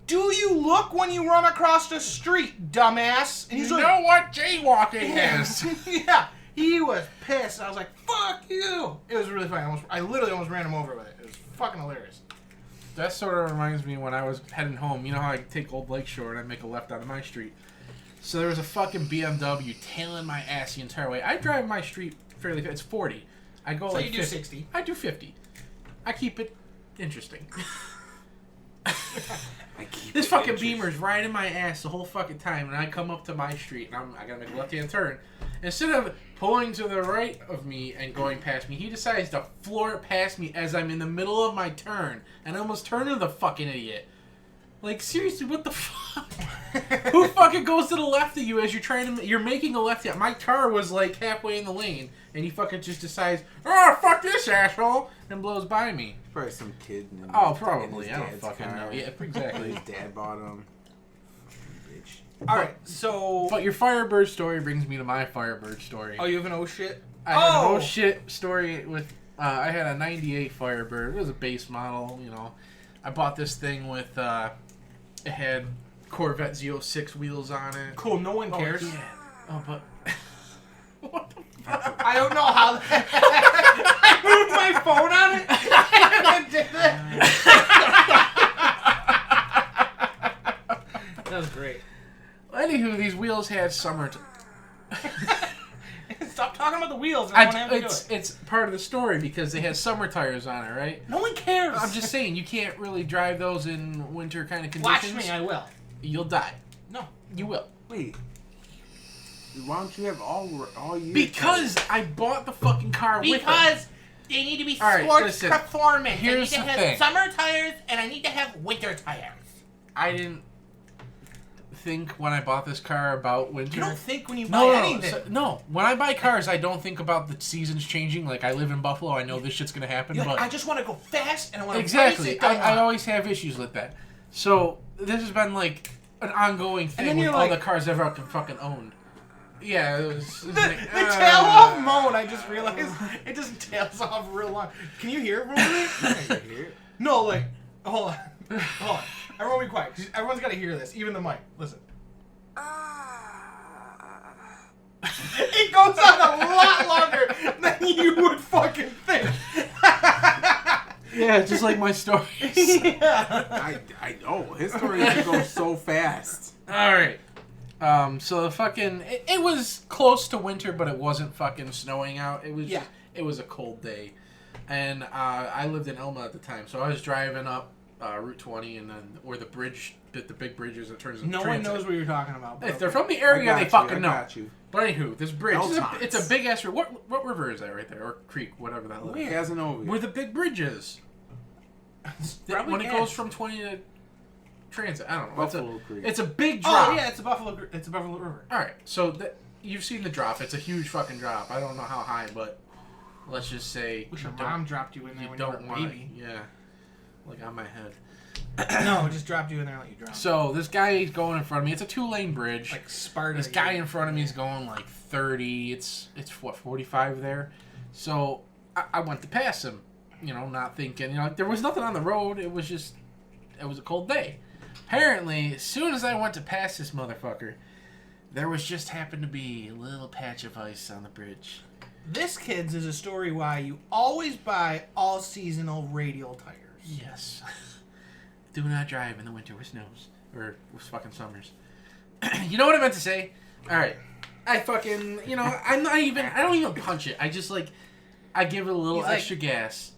[SPEAKER 1] "Do you look when you run across the street, dumbass?" And he's like,
[SPEAKER 2] know what jaywalking is?
[SPEAKER 1] Yeah, he was pissed. I was like, "Fuck you!" It was really funny. I literally almost ran him over with it. It was fucking hilarious.
[SPEAKER 2] That sort of reminds me when I was heading home. You know how I take Old Lakeshore and I make a left out of my street? So there was a fucking BMW tailing my ass the entire way. I drive my street fairly fast. It's 40. I go
[SPEAKER 1] So
[SPEAKER 2] like
[SPEAKER 1] you do
[SPEAKER 2] 50.
[SPEAKER 1] 60.
[SPEAKER 2] I do 50. I keep it interesting. This fucking Beamer's riding my ass the whole fucking time, and I come up to my street, and I gotta make a left-hand turn. Instead of pulling to the right of me and going past me, he decides to floor it past me as I'm in the middle of my turn, and I almost turn into the fucking idiot. Like, seriously, what the fuck? Who fucking goes to the left of you as you're making a left? My car was like halfway in the lane, and he fucking just decides, oh, fuck this asshole, and blows by me.
[SPEAKER 3] Probably some kid.
[SPEAKER 2] Probably. I don't fucking know. Yeah, exactly.
[SPEAKER 3] His dad bought him. Bitch.
[SPEAKER 1] All right, so.
[SPEAKER 2] But your Firebird story brings me to my Firebird story.
[SPEAKER 1] Oh, you have an oh shit?
[SPEAKER 2] I have an oh shit story with. I had a '98 Firebird. It was a base model, you know. I bought this thing with. It had Corvette Z06 wheels on it.
[SPEAKER 1] Cool, no one cares.
[SPEAKER 2] Yeah. Oh, but. What the fuck?
[SPEAKER 1] I don't know how that. I moved my phone on it and I did that. That was great.
[SPEAKER 2] Anywho, these wheels had summer.
[SPEAKER 1] Stop talking about the wheels. I don't have to do it.
[SPEAKER 2] It's part of the story because they had summer tires on it, right?
[SPEAKER 1] No one cares.
[SPEAKER 2] I'm just saying, you can't really drive those in winter kind of conditions.
[SPEAKER 1] Watch me, I will.
[SPEAKER 2] You'll die.
[SPEAKER 1] No,
[SPEAKER 2] You will.
[SPEAKER 3] Wait. Why don't you have all year?
[SPEAKER 2] Because I bought the fucking car with them.
[SPEAKER 5] Because they need to be
[SPEAKER 2] All right,
[SPEAKER 5] sports
[SPEAKER 2] listen.
[SPEAKER 5] performance.
[SPEAKER 2] Here's
[SPEAKER 5] I need to
[SPEAKER 2] the
[SPEAKER 5] have
[SPEAKER 2] thing.
[SPEAKER 5] summer tires and I need to have winter tires.
[SPEAKER 2] I didn't think when I bought this car about winter.
[SPEAKER 1] You don't think when you buy
[SPEAKER 2] No,
[SPEAKER 1] anything.
[SPEAKER 2] no. When I buy cars, I don't think about the seasons changing. Like, I live in Buffalo, I know this shit's gonna happen.
[SPEAKER 1] You're
[SPEAKER 2] But
[SPEAKER 1] like, I just want to go fast and I want to
[SPEAKER 2] exactly,
[SPEAKER 1] race it down.
[SPEAKER 2] I always have issues with that. So this has been like an ongoing
[SPEAKER 1] then
[SPEAKER 2] thing with
[SPEAKER 1] you're
[SPEAKER 2] all
[SPEAKER 1] like-
[SPEAKER 2] the cars I've ever fucking owned. Yeah, it was
[SPEAKER 1] The
[SPEAKER 2] like,
[SPEAKER 1] tail off moan, I just realized it just tails off real long. Can you hear it, Ruben? No, like, hold on. Hold on. Everyone be quiet. 'Cause everyone's got to hear this, even the mic. Listen. It goes on a lot longer than you would fucking think.
[SPEAKER 2] yeah, just like my stories.
[SPEAKER 1] Yeah.
[SPEAKER 3] I know. His story can go so fast.
[SPEAKER 2] All right. So the fucking it was close to winter, but it wasn't fucking snowing out. It was
[SPEAKER 1] Yeah.
[SPEAKER 2] it was a cold day, and I lived in Elma at the time, so I was driving up Route 20, and then where the bridge, the big bridges that turns into
[SPEAKER 1] No one
[SPEAKER 2] transit.
[SPEAKER 1] knows what you're talking about.
[SPEAKER 2] If
[SPEAKER 1] Bro.
[SPEAKER 2] they're from the area, they fucking know.
[SPEAKER 3] Got you.
[SPEAKER 2] But anywho, this bridge,
[SPEAKER 3] Eltons.
[SPEAKER 2] it's a big ass. What river is that right there, or creek, whatever that is?
[SPEAKER 3] Casanova.
[SPEAKER 2] Where the big bridge is.
[SPEAKER 1] Probably
[SPEAKER 2] When it
[SPEAKER 1] gas.
[SPEAKER 2] goes from 20 to transit, I don't know.
[SPEAKER 3] Buffalo Creek.
[SPEAKER 2] It's a big drop.
[SPEAKER 1] Oh yeah, it's a Buffalo River.
[SPEAKER 2] All right, so you've seen the drop. It's a huge fucking drop. I don't know how high, but let's just say
[SPEAKER 1] Wish your
[SPEAKER 2] you don't-
[SPEAKER 1] mom dropped you in there
[SPEAKER 2] you
[SPEAKER 1] when you were
[SPEAKER 2] don't
[SPEAKER 1] a
[SPEAKER 2] want
[SPEAKER 1] baby.
[SPEAKER 2] yeah, like on my head.
[SPEAKER 1] No, just dropped you in there and let you drown.
[SPEAKER 2] So this guy is going in front of me. It's a 2-lane bridge.
[SPEAKER 1] Like Sparta.
[SPEAKER 2] This guy in front of me is going like 30. It's what, 45 there. So I went to pass him, not thinking, there was nothing on the road. It was a cold day. Apparently, as soon as I went to pass this motherfucker, there was just happened to be a little patch of ice on the bridge.
[SPEAKER 1] This, kids, is a story why you always buy all seasonal radial tires.
[SPEAKER 2] Yes. Do not drive in the winter with snows. Or with fucking summers. You know what I meant to say? Alright. I fucking, I don't even punch it. I just, I give it a little
[SPEAKER 1] He's like-
[SPEAKER 2] extra gas.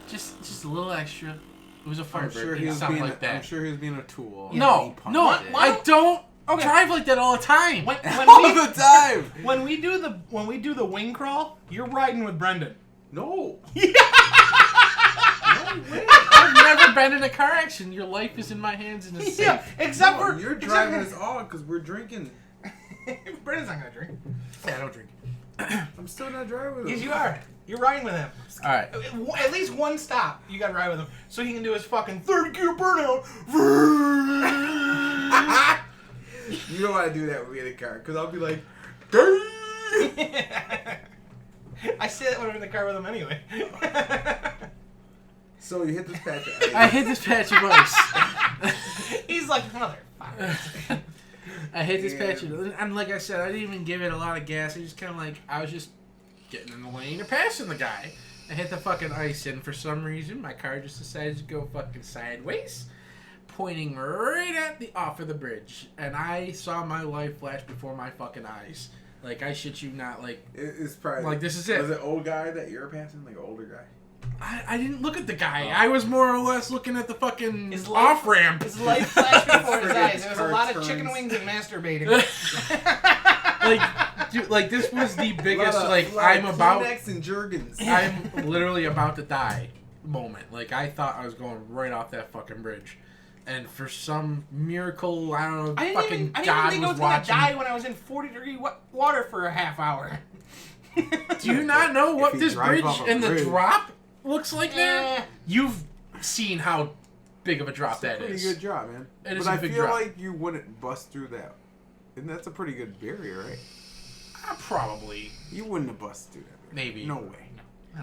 [SPEAKER 2] Just a little extra. It was a
[SPEAKER 3] I'm
[SPEAKER 2] Firebird.
[SPEAKER 3] sure he
[SPEAKER 2] It's
[SPEAKER 3] was
[SPEAKER 2] something
[SPEAKER 3] being.
[SPEAKER 2] like that.
[SPEAKER 3] I'm sure he was being a tool.
[SPEAKER 2] No,
[SPEAKER 3] He punched
[SPEAKER 2] no,
[SPEAKER 3] it.
[SPEAKER 2] I don't
[SPEAKER 1] Okay.
[SPEAKER 2] drive like that all the time.
[SPEAKER 1] When
[SPEAKER 3] all
[SPEAKER 1] we,
[SPEAKER 3] the time.
[SPEAKER 1] when we do the wing crawl, you're riding with Brenden.
[SPEAKER 3] No.
[SPEAKER 2] I've never been in a car accident. Your life is in my hands and it's
[SPEAKER 1] Yeah,
[SPEAKER 2] safe.
[SPEAKER 1] except
[SPEAKER 3] No,
[SPEAKER 1] for
[SPEAKER 3] you're driving us all because we're drinking.
[SPEAKER 1] Brendan's not gonna drink.
[SPEAKER 2] Yeah, I don't drink.
[SPEAKER 3] I'm still not driving with him.
[SPEAKER 1] Yes, you are. You're riding with him.
[SPEAKER 2] Alright.
[SPEAKER 1] At least one stop, you gotta ride with him, so he can do his fucking 30 gear burnout.
[SPEAKER 3] You don't want to do that with me in the car because I'll be like,
[SPEAKER 1] I say that when I'm in the car with him anyway.
[SPEAKER 3] so you hit this patch of ice.
[SPEAKER 2] I hit this patch of ice.
[SPEAKER 1] He's like, motherfucker.
[SPEAKER 2] I hit this patch of, and like I said, I didn't even give it a lot of gas. I was just getting in the lane or passing the guy. I hit the fucking ice, and for some reason, my car just decided to go fucking sideways, pointing right at the off of the bridge, and I saw my life flash before my fucking eyes. Like, I shit you not,
[SPEAKER 3] It's probably
[SPEAKER 2] like, this is it.
[SPEAKER 3] Was it old guy that you're passing, like an older guy?
[SPEAKER 2] I didn't look at the guy. I was more or less looking at the fucking
[SPEAKER 1] His life-
[SPEAKER 2] off ramp.
[SPEAKER 1] His life flashed before his
[SPEAKER 3] Friggin'
[SPEAKER 1] eyes. There was a lot of
[SPEAKER 3] car
[SPEAKER 1] chicken
[SPEAKER 3] turns.
[SPEAKER 1] wings and masturbating.
[SPEAKER 2] Dude, this was the biggest,
[SPEAKER 3] A lot of
[SPEAKER 2] I'm about,
[SPEAKER 3] Kleenex and Jergens.
[SPEAKER 2] I'm literally about to die moment. I thought I was going right off that fucking bridge. And for some miracle, I don't know,
[SPEAKER 1] I
[SPEAKER 2] fucking
[SPEAKER 1] didn't even
[SPEAKER 2] God
[SPEAKER 1] think I
[SPEAKER 2] was
[SPEAKER 1] was gonna
[SPEAKER 2] watching.
[SPEAKER 1] die when I was in 40-degree water for a half hour.
[SPEAKER 2] Do you not know what
[SPEAKER 3] If
[SPEAKER 2] this
[SPEAKER 3] you drive
[SPEAKER 2] bridge
[SPEAKER 3] off a
[SPEAKER 2] and the
[SPEAKER 3] bridge.
[SPEAKER 2] drop looks like there?
[SPEAKER 1] Eh.
[SPEAKER 2] You've seen how big of a drop that
[SPEAKER 3] Pretty
[SPEAKER 2] is.
[SPEAKER 3] good job, man.
[SPEAKER 2] It is
[SPEAKER 3] but
[SPEAKER 2] a
[SPEAKER 3] I
[SPEAKER 2] big
[SPEAKER 3] feel
[SPEAKER 2] drop.
[SPEAKER 3] like you wouldn't bust through that. And that's a pretty good barrier, right?
[SPEAKER 2] Probably.
[SPEAKER 3] You wouldn't have busted through that barrier.
[SPEAKER 2] Maybe.
[SPEAKER 3] No way.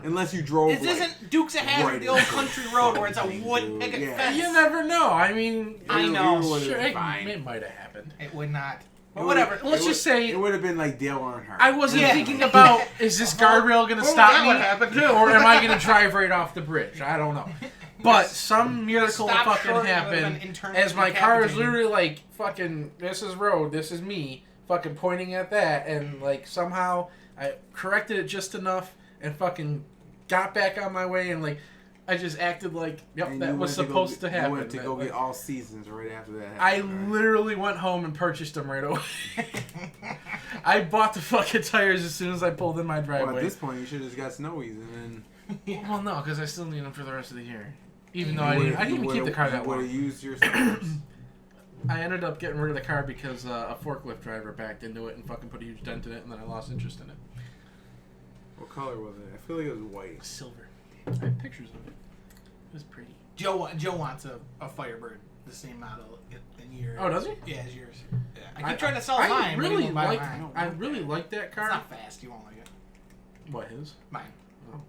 [SPEAKER 3] Unless you drove.
[SPEAKER 1] This isn't Dukes of Hazzard,
[SPEAKER 3] right
[SPEAKER 1] the old
[SPEAKER 3] into
[SPEAKER 1] country
[SPEAKER 3] it.
[SPEAKER 1] road where it's a
[SPEAKER 3] Fucking
[SPEAKER 1] wood
[SPEAKER 3] dude,
[SPEAKER 1] picket
[SPEAKER 3] yeah.
[SPEAKER 1] fence.
[SPEAKER 2] You never know. I mean,
[SPEAKER 1] I
[SPEAKER 3] You
[SPEAKER 1] know.
[SPEAKER 3] would've
[SPEAKER 2] sure,
[SPEAKER 3] been
[SPEAKER 2] it
[SPEAKER 3] fine.
[SPEAKER 2] might have happened.
[SPEAKER 1] It would not. But
[SPEAKER 3] It
[SPEAKER 1] whatever.
[SPEAKER 3] would've-
[SPEAKER 2] Let's
[SPEAKER 3] it
[SPEAKER 2] just
[SPEAKER 3] would-
[SPEAKER 2] say-
[SPEAKER 3] it would have been like Dale Earnhardt.
[SPEAKER 2] I wasn't
[SPEAKER 1] Yeah.
[SPEAKER 2] thinking about, is this guardrail going to stop
[SPEAKER 1] that
[SPEAKER 2] me?
[SPEAKER 1] would happen too.
[SPEAKER 2] Or am I going to drive right off the bridge? I don't know. But some miracle
[SPEAKER 1] Stop
[SPEAKER 2] fucking
[SPEAKER 1] short of an
[SPEAKER 2] happened
[SPEAKER 1] internally
[SPEAKER 2] as my car is
[SPEAKER 1] decapitated.
[SPEAKER 2] literally fucking, this is road, this is me, fucking pointing at that, and somehow I corrected it just enough and fucking got back on my way, and I just acted like, yep,
[SPEAKER 3] And
[SPEAKER 2] that
[SPEAKER 3] you
[SPEAKER 2] was
[SPEAKER 3] went to
[SPEAKER 2] supposed
[SPEAKER 3] go,
[SPEAKER 2] to happen.
[SPEAKER 3] You went to go
[SPEAKER 2] That-
[SPEAKER 3] get all seasons right after that.
[SPEAKER 2] I
[SPEAKER 3] happened, right?
[SPEAKER 2] literally went home and purchased them right away. I bought the fucking tires as soon as I pulled in my
[SPEAKER 3] Well,
[SPEAKER 2] driveway.
[SPEAKER 3] at this point, you should have just got snowies and then.
[SPEAKER 2] Well, no, because I still need them for the rest of the year. Even
[SPEAKER 3] you
[SPEAKER 2] though I
[SPEAKER 3] would've-
[SPEAKER 2] didn't
[SPEAKER 3] you
[SPEAKER 2] even keep the
[SPEAKER 3] would've-
[SPEAKER 2] car that
[SPEAKER 3] You would
[SPEAKER 2] long.
[SPEAKER 3] have used your summers.
[SPEAKER 2] I ended up getting rid of the car because a forklift driver backed into it and fucking put a huge dent in it, and then I lost interest in it.
[SPEAKER 3] What color was it? I feel like it was white.
[SPEAKER 2] Silver. I have pictures of it. It was pretty.
[SPEAKER 1] Joe wants a Firebird, the same model in yours.
[SPEAKER 2] Oh, does he?
[SPEAKER 1] Yeah, it's yours. Yeah. I keep trying to sell mine.
[SPEAKER 2] I
[SPEAKER 1] but he
[SPEAKER 2] really
[SPEAKER 1] won't buy
[SPEAKER 2] like.
[SPEAKER 1] mine.
[SPEAKER 2] I really like that
[SPEAKER 1] It's
[SPEAKER 2] car.
[SPEAKER 1] not fast. You won't like it.
[SPEAKER 2] What, his?
[SPEAKER 1] Mine.
[SPEAKER 2] Oh.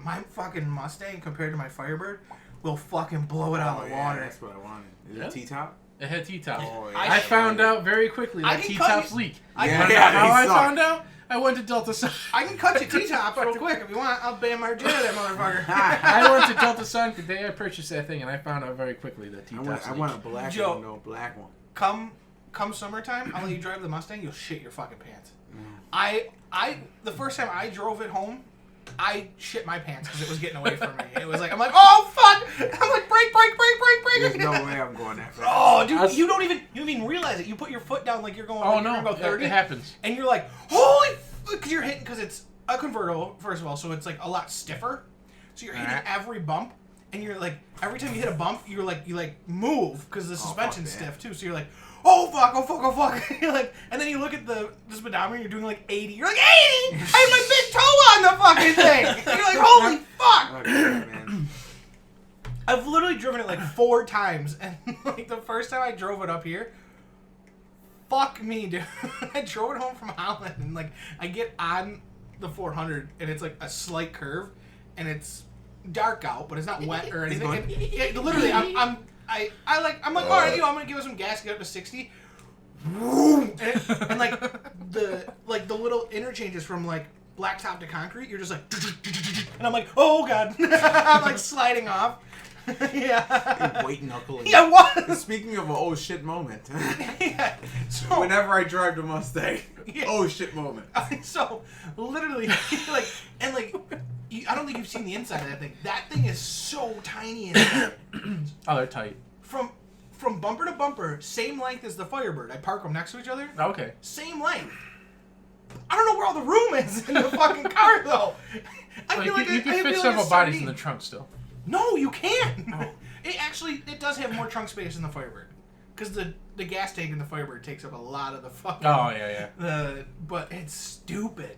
[SPEAKER 1] My fucking Mustang compared to my Firebird will fucking blow it out of the water.
[SPEAKER 3] That's what I wanted. Is
[SPEAKER 2] Yeah?
[SPEAKER 3] it T-top?
[SPEAKER 2] It had T-tops.
[SPEAKER 3] Oh, yeah.
[SPEAKER 2] I found out very quickly
[SPEAKER 1] I
[SPEAKER 2] that
[SPEAKER 1] can
[SPEAKER 2] T-tops
[SPEAKER 1] cut you-
[SPEAKER 2] leak.
[SPEAKER 1] I
[SPEAKER 3] Yeah,
[SPEAKER 1] can,
[SPEAKER 3] yeah.
[SPEAKER 2] How I
[SPEAKER 3] they suck.
[SPEAKER 2] found out? I went to Delta Sun.
[SPEAKER 1] I can cut you T-tops real quick if you want. I'll Bam Margera that motherfucker.
[SPEAKER 2] I went to Delta Sun the day I purchased that thing, and I found out very quickly that T-tops
[SPEAKER 3] I
[SPEAKER 2] leak.
[SPEAKER 3] want a black
[SPEAKER 1] Joe.
[SPEAKER 3] one, no black one.
[SPEAKER 1] Come summertime, I'll let you drive the Mustang. You'll shit your fucking pants.
[SPEAKER 3] Mm.
[SPEAKER 1] The first time I drove it home, I shit my pants because it was getting away from me. It was like, I'm like, oh fuck! I'm like, brake.
[SPEAKER 3] There's no way I'm going that fast.
[SPEAKER 1] Oh, dude,
[SPEAKER 2] That's-
[SPEAKER 1] you don't even realize it. You put your foot down like you're going.
[SPEAKER 2] Oh
[SPEAKER 1] like
[SPEAKER 2] no,
[SPEAKER 1] you're gonna go 30,
[SPEAKER 2] it happens.
[SPEAKER 1] and you're like, holy, because you're hitting because it's a convertible first of all, so it's like a lot stiffer. So you're hitting every bump, and you're like, every time you hit a bump, you move because the suspension's
[SPEAKER 3] fuck that.
[SPEAKER 1] stiff too. So you're like, oh fuck. You're like, and then you look at the speedometer, you're doing like 80. You're like 80. I have my big toe on the fucking thing. And you're like, holy fuck.
[SPEAKER 3] Okay, man.
[SPEAKER 1] I've literally driven it like 4 times, and like the first time I drove it up here, fuck me, dude. I drove it home from Holland, and like I get on the 400, and it's like a slight curve, and it's dark out, but it's not wet or anything. And, yeah, literally, I'm like, all right, I'm gonna give it some gas, get up to 60. And like the little interchanges from like blacktop to concrete, you're just like, and I'm like, oh god, I'm like sliding off. Yeah.
[SPEAKER 3] White knuckling.
[SPEAKER 1] Yeah, what?
[SPEAKER 3] Speaking of an oh shit moment.
[SPEAKER 1] Yeah. So,
[SPEAKER 3] Whenever I drive the Mustang,
[SPEAKER 1] Yeah.
[SPEAKER 3] oh shit moment.
[SPEAKER 1] so literally, like, and like, I don't think you've seen the inside of that thing. That thing is so tiny inside.
[SPEAKER 2] Oh, they're tight.
[SPEAKER 1] From bumper to bumper, same length as the Firebird. I park them next to each other.
[SPEAKER 2] Okay.
[SPEAKER 1] Same length. I don't know where all the room is in the fucking car though. I feel like
[SPEAKER 2] you
[SPEAKER 1] I
[SPEAKER 2] can
[SPEAKER 1] feel
[SPEAKER 2] fit
[SPEAKER 1] like
[SPEAKER 2] several
[SPEAKER 1] a
[SPEAKER 2] bodies in
[SPEAKER 1] sardine.
[SPEAKER 2] the trunk still.
[SPEAKER 1] No, you can't. It does have more trunk space than the Firebird, because the gas tank in the Firebird takes up a lot of the fucking.
[SPEAKER 2] Oh yeah.
[SPEAKER 1] But it's stupid.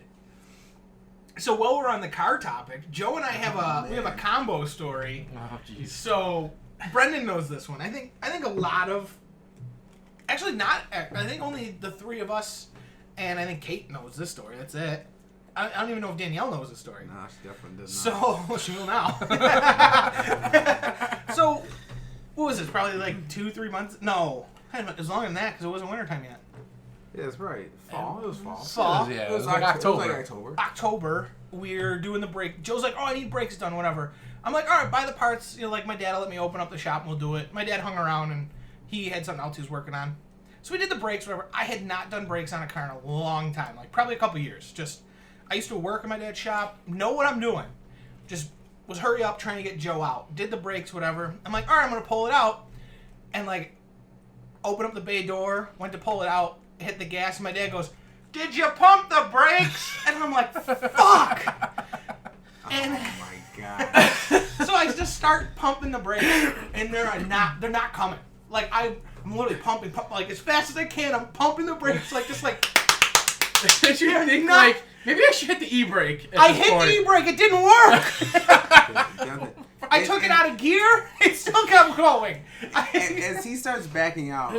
[SPEAKER 1] So while we're on the car topic, Joe and I have a combo story.
[SPEAKER 2] Oh jeez.
[SPEAKER 1] So Brenden knows this one. I think a lot of, actually not. I think only the 3 of us, and I think Kate knows this story. That's it. I don't even know if Danielle knows this story.
[SPEAKER 3] Nah, she definitely does not.
[SPEAKER 1] So she will now. So what was this? Probably like 2-3 months? No, it was longer than that because it wasn't wintertime yet.
[SPEAKER 3] Yeah, it's right. Fall. It was fall.
[SPEAKER 1] Fall.
[SPEAKER 2] Yeah,
[SPEAKER 3] It was
[SPEAKER 2] like
[SPEAKER 3] October.
[SPEAKER 2] October.
[SPEAKER 3] It was like October.
[SPEAKER 1] October, we're doing the brake. Joe's like, oh, I need brakes done, whatever. I'm like, all right, buy the parts. You know, like my dad will let me open up the shop and we'll do it. My dad hung around and he had something else he was working on. So we did the brakes, whatever. I had not done brakes on a car in a long time, like probably a couple years. Just, I used to work in my dad's shop, know what I'm doing. Just was hurry up trying to get Joe out. Did the brakes, whatever. I'm like, all right, I'm going to pull it out. And like, open up the bay door, went to pull it out, hit the gas, and my dad goes, did you pump the brakes? And I'm like, fuck! And
[SPEAKER 3] Oh my god.
[SPEAKER 1] so I just start pumping the brakes, and they're not coming. Like I'm literally pumping like as fast as I can. I'm pumping the brakes like just like.
[SPEAKER 2] Did you think
[SPEAKER 1] not-
[SPEAKER 2] like maybe I should hit the e-brake?
[SPEAKER 1] I hit the e-brake. It didn't work. I took it out of gear. It still kept going.
[SPEAKER 3] As he starts backing out,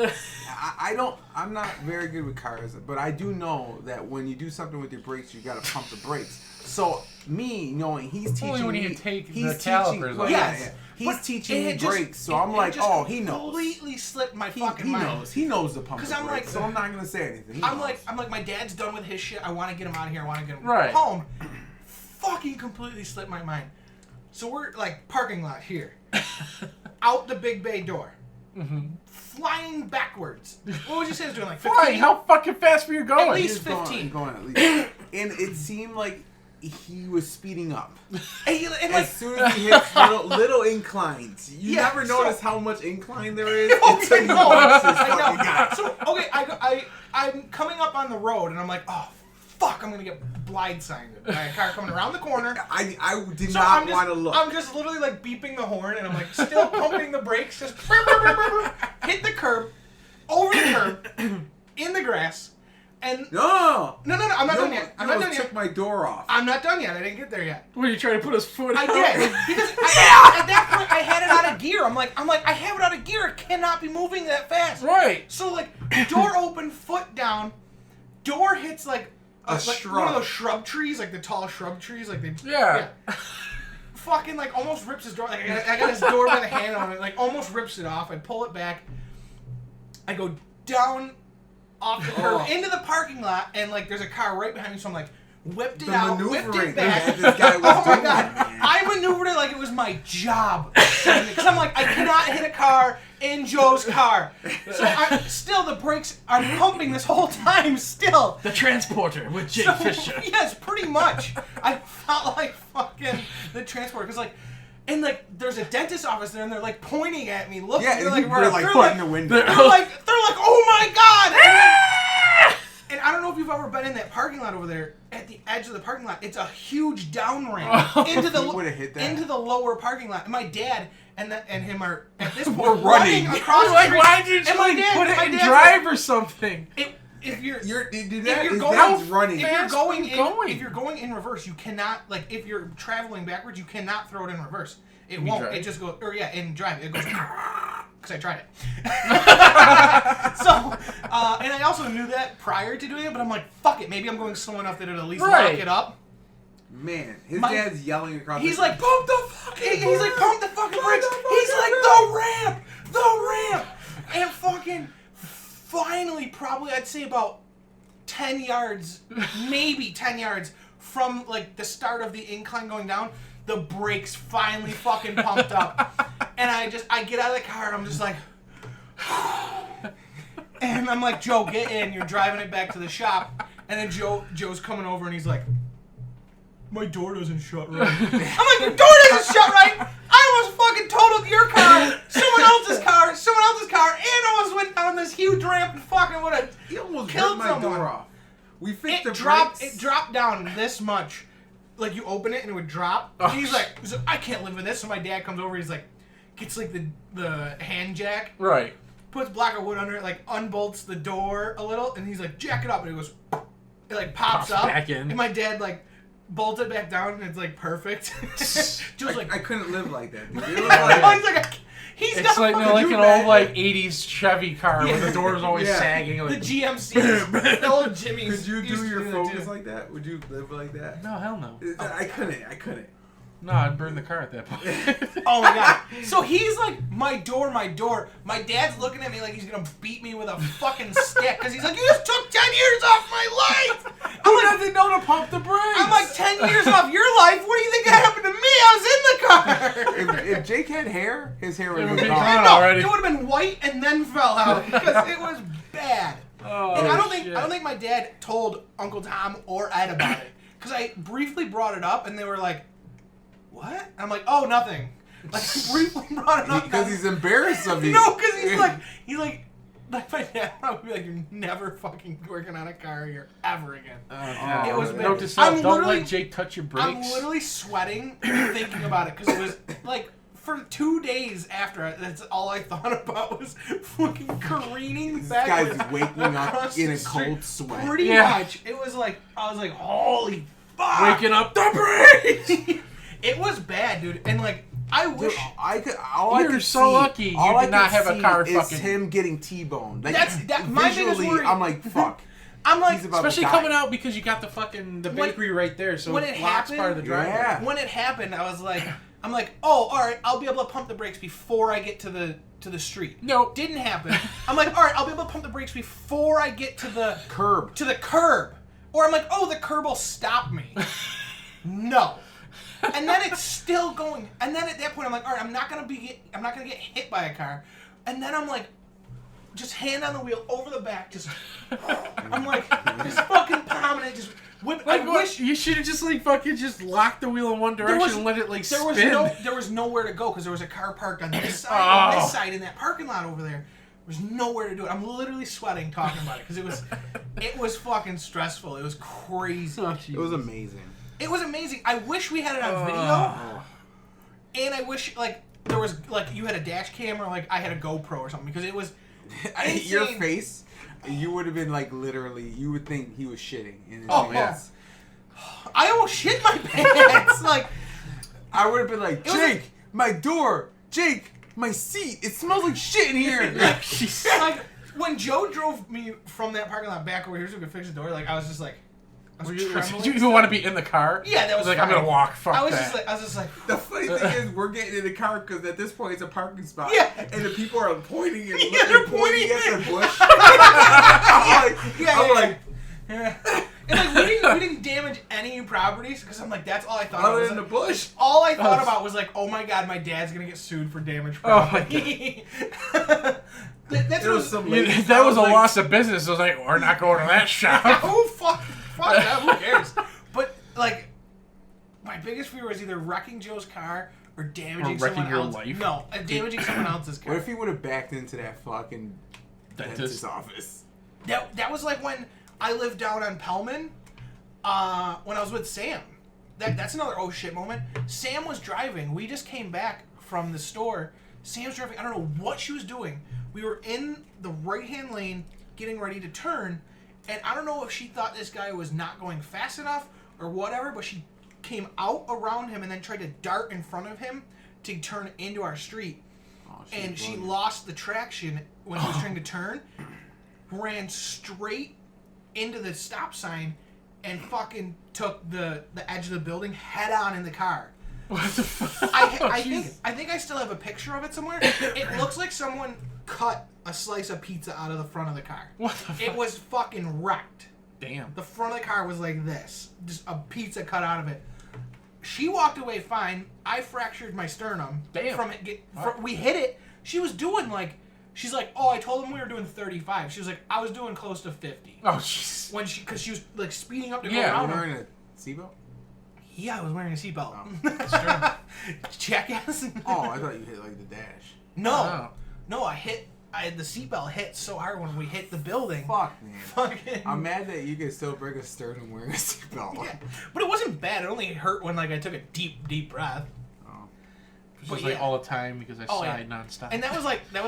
[SPEAKER 3] I'm not very good with cars, but I do know that when you do something with your brakes, you gotta pump the brakes. So me knowing he's teaching
[SPEAKER 2] Only when
[SPEAKER 3] me,
[SPEAKER 2] you take the
[SPEAKER 3] he's
[SPEAKER 2] calipers
[SPEAKER 3] well,
[SPEAKER 2] off.
[SPEAKER 1] Yes.
[SPEAKER 3] he's
[SPEAKER 1] But
[SPEAKER 3] teaching me
[SPEAKER 1] it just-
[SPEAKER 3] brakes. So I'm
[SPEAKER 1] it
[SPEAKER 3] like,
[SPEAKER 1] just
[SPEAKER 3] oh, he knows.
[SPEAKER 1] Completely slipped my
[SPEAKER 3] He
[SPEAKER 1] fucking mind.
[SPEAKER 3] knows. He knows the pump.
[SPEAKER 1] 'Cause
[SPEAKER 3] the
[SPEAKER 1] I'm
[SPEAKER 3] brakes,
[SPEAKER 1] like-
[SPEAKER 3] so I'm not gonna say anything. He
[SPEAKER 1] I'm
[SPEAKER 3] knows.
[SPEAKER 1] like, my dad's done with his shit. I want to get him out of here. I want to get him
[SPEAKER 2] Right.
[SPEAKER 1] home. Fucking completely slipped my mind. So we're like parking lot here, out the big bay door, flying backwards. What would you say it's doing? Like 15?
[SPEAKER 2] Flying? How fucking fast were you going?
[SPEAKER 1] At least
[SPEAKER 3] He's going-
[SPEAKER 1] 15.
[SPEAKER 3] going at least. And it seemed like he was speeding up.
[SPEAKER 1] And like,
[SPEAKER 3] As soon as he hits little inclines, you
[SPEAKER 1] Yeah,
[SPEAKER 3] never
[SPEAKER 1] so-
[SPEAKER 3] notice how much incline there is
[SPEAKER 1] Oh,
[SPEAKER 3] until
[SPEAKER 1] I
[SPEAKER 3] you
[SPEAKER 1] know.
[SPEAKER 3] watch this
[SPEAKER 1] I
[SPEAKER 3] fucking
[SPEAKER 1] know.
[SPEAKER 3] guy.
[SPEAKER 1] So okay, I'm coming up on the road and I'm like, oh fuck, I'm gonna get blindsided by a car coming around the corner.
[SPEAKER 3] I did
[SPEAKER 1] So
[SPEAKER 3] not want to look.
[SPEAKER 1] I'm just literally like beeping the horn and I'm like still pumping the brakes, just hit hit the curb, over the curb, in the grass, and
[SPEAKER 3] No.
[SPEAKER 1] I'm not done yet. I'm not done
[SPEAKER 3] took
[SPEAKER 1] yet.
[SPEAKER 3] my door off.
[SPEAKER 1] I'm not done yet. I didn't get there yet.
[SPEAKER 2] Were you trying to put his foot
[SPEAKER 1] I
[SPEAKER 2] out?
[SPEAKER 1] did because at that point I had it out of gear. I'm like I have it out of gear. It cannot be moving that fast.
[SPEAKER 2] Right.
[SPEAKER 1] So like door open, foot down, door hits like
[SPEAKER 3] A
[SPEAKER 1] like
[SPEAKER 3] shrub.
[SPEAKER 1] one of those shrub trees, like the tall shrub trees, like they
[SPEAKER 2] Yeah.
[SPEAKER 1] fucking like almost rips his door. Like I got his door by the hand on it, like almost rips it off. I pull it back. I go down off the curb into the parking lot, and like there's a car right behind me, so I'm like whipped it
[SPEAKER 3] The
[SPEAKER 1] out, whipped
[SPEAKER 3] maneuvering
[SPEAKER 1] it back.
[SPEAKER 3] that this guy was
[SPEAKER 1] Oh my
[SPEAKER 3] doing,
[SPEAKER 1] god!
[SPEAKER 3] man.
[SPEAKER 1] I maneuvered it like it was my job, because I'm like I cannot hit a car in Joe's car. So still the brakes are pumping this whole time. Still.
[SPEAKER 2] The transporter with Jake Fisher.
[SPEAKER 1] Yes, pretty much. I felt like fucking the transporter, because like. And like, there's a dentist office there, and they're like pointing at me, looking.
[SPEAKER 3] Yeah,
[SPEAKER 1] they're
[SPEAKER 3] and you were like
[SPEAKER 1] they're
[SPEAKER 3] putting the window.
[SPEAKER 1] They're like, oh my god! And I don't know if you've ever been in that parking lot over there. At the edge of the parking lot, it's a huge down ramp into the
[SPEAKER 3] You would've hit that.
[SPEAKER 1] into the lower parking lot. And my dad and him are at this point
[SPEAKER 3] We're running.
[SPEAKER 1] across the
[SPEAKER 2] Like,
[SPEAKER 1] street.
[SPEAKER 2] why did you
[SPEAKER 1] And my
[SPEAKER 2] like,
[SPEAKER 1] dad-
[SPEAKER 2] put
[SPEAKER 1] my
[SPEAKER 2] it in
[SPEAKER 1] dad's
[SPEAKER 2] drive or something?
[SPEAKER 1] If you're
[SPEAKER 3] Dude,
[SPEAKER 1] if you're
[SPEAKER 3] his
[SPEAKER 1] going,
[SPEAKER 3] dad's running.
[SPEAKER 1] if you're
[SPEAKER 2] Fast
[SPEAKER 1] going,
[SPEAKER 2] and
[SPEAKER 1] in,
[SPEAKER 2] going.
[SPEAKER 1] if you're going in reverse, you cannot, like, if you're traveling backwards, you cannot throw it in reverse. It won't.
[SPEAKER 2] drive?
[SPEAKER 1] It just goes, or yeah, in drive, it goes, because I tried it. So, and I also knew that prior to doing it, but I'm like, fuck it, maybe I'm going slow enough that it'll at least
[SPEAKER 2] Right.
[SPEAKER 1] lock it up.
[SPEAKER 3] Man, his
[SPEAKER 1] My-
[SPEAKER 3] dad's yelling across
[SPEAKER 1] He's
[SPEAKER 3] the
[SPEAKER 1] like, pump the fucking He's like, pump the fucking brakes. He's like, the ramp. And fucking, finally, probably, I'd say about 10 yards, maybe 10 yards from, like, the start of the incline going down, the brakes finally fucking pumped up. And I get out of the car, and I'm just like, and I'm like, Joe, get in. You're driving it back to the shop. And then Joe's coming over, and he's like, my door doesn't shut right. I'm like, your door doesn't shut right? I almost fucking totaled your car, someone else's car, and almost went down this huge ramp and fucking would have
[SPEAKER 3] He almost
[SPEAKER 1] killed
[SPEAKER 3] ripped my
[SPEAKER 1] someone.
[SPEAKER 3] door off. We fixed the
[SPEAKER 1] It dropped
[SPEAKER 3] brakes.
[SPEAKER 1] it dropped down this much. Like, you open it and it would drop.
[SPEAKER 2] Oh,
[SPEAKER 1] And he's like, I can't live with this. So my dad comes over, he's like, gets like the hand jack,
[SPEAKER 2] Right.
[SPEAKER 1] puts block of wood under it, like unbolts the door a little, and he's like, jack it up, and it goes, it like pops up.
[SPEAKER 2] back in.
[SPEAKER 1] And my dad like bolted it back down, and it's like perfect. Joe's like,
[SPEAKER 3] I couldn't live like that, dude. It was
[SPEAKER 1] he's
[SPEAKER 3] like,
[SPEAKER 1] like, he's
[SPEAKER 2] It's
[SPEAKER 1] not
[SPEAKER 2] like
[SPEAKER 1] fucking
[SPEAKER 2] like
[SPEAKER 1] do
[SPEAKER 2] an
[SPEAKER 1] that.
[SPEAKER 2] old like '80s Chevy car where the door's always
[SPEAKER 3] Yeah.
[SPEAKER 2] sagging.
[SPEAKER 1] The
[SPEAKER 2] Like,
[SPEAKER 1] GMCs, the old Jimmy's.
[SPEAKER 3] could you
[SPEAKER 1] used
[SPEAKER 3] do
[SPEAKER 1] to
[SPEAKER 3] your
[SPEAKER 1] that
[SPEAKER 3] focus
[SPEAKER 1] too.
[SPEAKER 3] like that? Would you live like that?
[SPEAKER 2] no, hell no.
[SPEAKER 3] I couldn't.
[SPEAKER 2] No, I'd burn the car at that point.
[SPEAKER 1] Oh my god. So he's like, my door. My dad's looking at me like he's gonna beat me with a fucking stick, because he's like, you just took 10 years off my life!
[SPEAKER 2] Who doesn't know to pump the brakes?
[SPEAKER 1] I'm like, 10 years off your life? What do you think happened to me? I was in the car!
[SPEAKER 3] If Jake had hair, his hair would
[SPEAKER 2] It
[SPEAKER 3] have
[SPEAKER 2] would
[SPEAKER 3] been
[SPEAKER 2] be
[SPEAKER 3] gone.
[SPEAKER 2] gone.
[SPEAKER 1] No,
[SPEAKER 2] already.
[SPEAKER 1] it would have been white and then fell out, because it was bad.
[SPEAKER 2] Oh,
[SPEAKER 1] And I
[SPEAKER 2] shit.
[SPEAKER 1] don't think my dad told Uncle Tom or Ed about it, because I briefly brought it up, and they were like, what? And I'm like, oh, nothing. Like, I briefly brought it up.
[SPEAKER 3] Because he's embarrassed of you.
[SPEAKER 1] No, because he's like, my dad would be like, you're never fucking working on a car here ever again.
[SPEAKER 3] Oh,
[SPEAKER 1] It was
[SPEAKER 3] man.
[SPEAKER 1] bad.
[SPEAKER 2] Note to self:
[SPEAKER 1] I'm
[SPEAKER 2] don't
[SPEAKER 1] literally-
[SPEAKER 2] let Jake touch your brakes.
[SPEAKER 1] I'm literally sweating thinking about it, because it was like, for 2 days after, that's all I thought about was fucking careening
[SPEAKER 3] This
[SPEAKER 1] backwards.
[SPEAKER 3] guy's waking up
[SPEAKER 1] across
[SPEAKER 3] in
[SPEAKER 1] the
[SPEAKER 3] a
[SPEAKER 1] street.
[SPEAKER 3] cold sweat.
[SPEAKER 1] Pretty
[SPEAKER 2] Yeah.
[SPEAKER 1] much. It was like, I was like, holy fuck.
[SPEAKER 2] Waking up the brakes.
[SPEAKER 1] It was bad, dude. And like, I
[SPEAKER 3] Dude,
[SPEAKER 1] wish.
[SPEAKER 2] You're so lucky you did not have a car
[SPEAKER 3] is
[SPEAKER 2] fucking-
[SPEAKER 3] him getting T-boned. Like,
[SPEAKER 1] My biggest
[SPEAKER 3] visually,
[SPEAKER 1] worry.
[SPEAKER 3] I'm like, fuck.
[SPEAKER 1] I'm like,
[SPEAKER 3] He's about
[SPEAKER 2] Especially
[SPEAKER 3] to die.
[SPEAKER 2] coming out because you got the
[SPEAKER 1] When-
[SPEAKER 2] bakery right there, so
[SPEAKER 1] when
[SPEAKER 2] it
[SPEAKER 1] it
[SPEAKER 2] blocks
[SPEAKER 1] happened-
[SPEAKER 2] part of the driveway.
[SPEAKER 3] Yeah.
[SPEAKER 1] when it happened, I was like, oh, all right, I'll be able to pump the brakes before I get to the street.
[SPEAKER 2] Nope.
[SPEAKER 1] Didn't happen. I'm like, all right, I'll be able to pump the brakes before I get to the
[SPEAKER 3] Curb.
[SPEAKER 1] curb. Or I'm like, oh, the curb will stop me. No. And then it's still going. And then at that point, I'm like, all right, I'm not gonna get hit by a car. And then I'm like, just hand on the wheel over the back, just. I'm like, just fucking pounding it, just. Whip,
[SPEAKER 2] Like,
[SPEAKER 1] I
[SPEAKER 2] what?
[SPEAKER 1] wish
[SPEAKER 2] You should have just like fucking just locked the wheel in one direction and let it like
[SPEAKER 1] there
[SPEAKER 2] spin.
[SPEAKER 1] there was nowhere to go, because there was a car parked on this side, and this
[SPEAKER 2] Oh.
[SPEAKER 1] side in that parking lot over there. There's nowhere to do it. I'm literally sweating talking about it, because it was fucking stressful. It was crazy.
[SPEAKER 2] Oh,
[SPEAKER 3] It was amazing.
[SPEAKER 1] It was amazing. I wish we had it on
[SPEAKER 2] Oh.
[SPEAKER 1] video, and I wish, like, there was like you had a dash cam or like I had a GoPro or something because it was
[SPEAKER 3] Your
[SPEAKER 1] insane.
[SPEAKER 3] face, you would have been like literally. You would think he was shitting in his
[SPEAKER 1] Oh,
[SPEAKER 3] pants.
[SPEAKER 1] I almost shit my pants. Like
[SPEAKER 3] I would have been like,
[SPEAKER 1] was
[SPEAKER 3] Jake, my door, Jake, my seat. It smells like shit in here.
[SPEAKER 1] like when Joe drove me from that parking lot back over here so we could fix the door. Like I was just like. I was trembling.
[SPEAKER 2] You even want to be in the car?
[SPEAKER 1] Yeah, that was
[SPEAKER 2] like,
[SPEAKER 1] fine.
[SPEAKER 2] I'm going to walk. Fuck
[SPEAKER 1] I was
[SPEAKER 2] that.
[SPEAKER 1] just like.
[SPEAKER 3] The funny thing is, we're getting in the car because at this point it's a parking spot.
[SPEAKER 1] Yeah.
[SPEAKER 3] And the people are pointing and
[SPEAKER 1] Yeah, they're
[SPEAKER 3] pointing at
[SPEAKER 1] pointing.
[SPEAKER 3] the bush.
[SPEAKER 1] Yeah,
[SPEAKER 3] I'm like,
[SPEAKER 1] Yeah. And like we didn't damage any properties because I'm like that's all I thought.
[SPEAKER 3] other
[SPEAKER 1] was
[SPEAKER 3] than the
[SPEAKER 1] like,
[SPEAKER 3] bush.
[SPEAKER 1] all I thought about was like, oh my god, my dad's gonna get sued for damaged property. That's
[SPEAKER 3] It was
[SPEAKER 1] what
[SPEAKER 3] some
[SPEAKER 2] You-
[SPEAKER 3] lady-
[SPEAKER 2] that was a
[SPEAKER 3] like,
[SPEAKER 2] loss of business. I was like, we're not going to that shop.
[SPEAKER 1] oh fuck that, who cares? But like, my biggest fear was either wrecking Joe's car or damaging
[SPEAKER 2] Or wrecking
[SPEAKER 1] someone
[SPEAKER 2] your
[SPEAKER 1] else.
[SPEAKER 2] life.
[SPEAKER 1] No, damaging someone else's car.
[SPEAKER 3] What if he would have backed into that fucking dentist's office?
[SPEAKER 1] That was like when I lived down on Pellman, when I was with Sam. That's another oh shit moment. Sam was driving. We just came back from the store. Sam's driving. I don't know what she was doing. We were in the right-hand lane getting ready to turn, and I don't know if she thought this guy was not going fast enough or whatever, but she came out around him and then tried to dart in front of him to turn into our street.
[SPEAKER 3] Oh,
[SPEAKER 1] And she lost the traction when he was trying to turn, ran straight into the stop sign, and fucking took the edge of the building head on in the car.
[SPEAKER 2] What the fuck?
[SPEAKER 1] I think I still have a picture of it somewhere. It looks like someone cut a slice of pizza out of the front of the car.
[SPEAKER 2] What the fuck?
[SPEAKER 1] It was fucking wrecked.
[SPEAKER 2] Damn.
[SPEAKER 1] The front of the car was like this, just a pizza cut out of it. She walked away fine. I fractured my sternum.
[SPEAKER 2] Damn.
[SPEAKER 1] From it. We hit it. She was doing like, she's like, oh, I told him we were doing 35. She was like, I was doing close to 50.
[SPEAKER 2] Oh, jeez.
[SPEAKER 1] When because she was like speeding up to
[SPEAKER 2] Yeah,
[SPEAKER 1] go around
[SPEAKER 3] You
[SPEAKER 1] him.
[SPEAKER 3] wearing a seatbelt?
[SPEAKER 1] Yeah, I was wearing a seatbelt.
[SPEAKER 3] Oh.
[SPEAKER 1] Jackass.
[SPEAKER 3] Oh, I thought you hit like the dash.
[SPEAKER 1] No, the seatbelt hit so hard when we hit the building.
[SPEAKER 3] Fuck, man.
[SPEAKER 1] Fucking.
[SPEAKER 3] I'm mad that you can still break a sternum wearing a seatbelt.
[SPEAKER 1] Yeah. But it wasn't bad. It only hurt when like I took a deep breath.
[SPEAKER 3] Oh.
[SPEAKER 2] Just
[SPEAKER 1] But
[SPEAKER 2] like
[SPEAKER 1] yeah.
[SPEAKER 2] all the time because I
[SPEAKER 1] Oh, yeah.
[SPEAKER 2] sighed nonstop.
[SPEAKER 1] And that was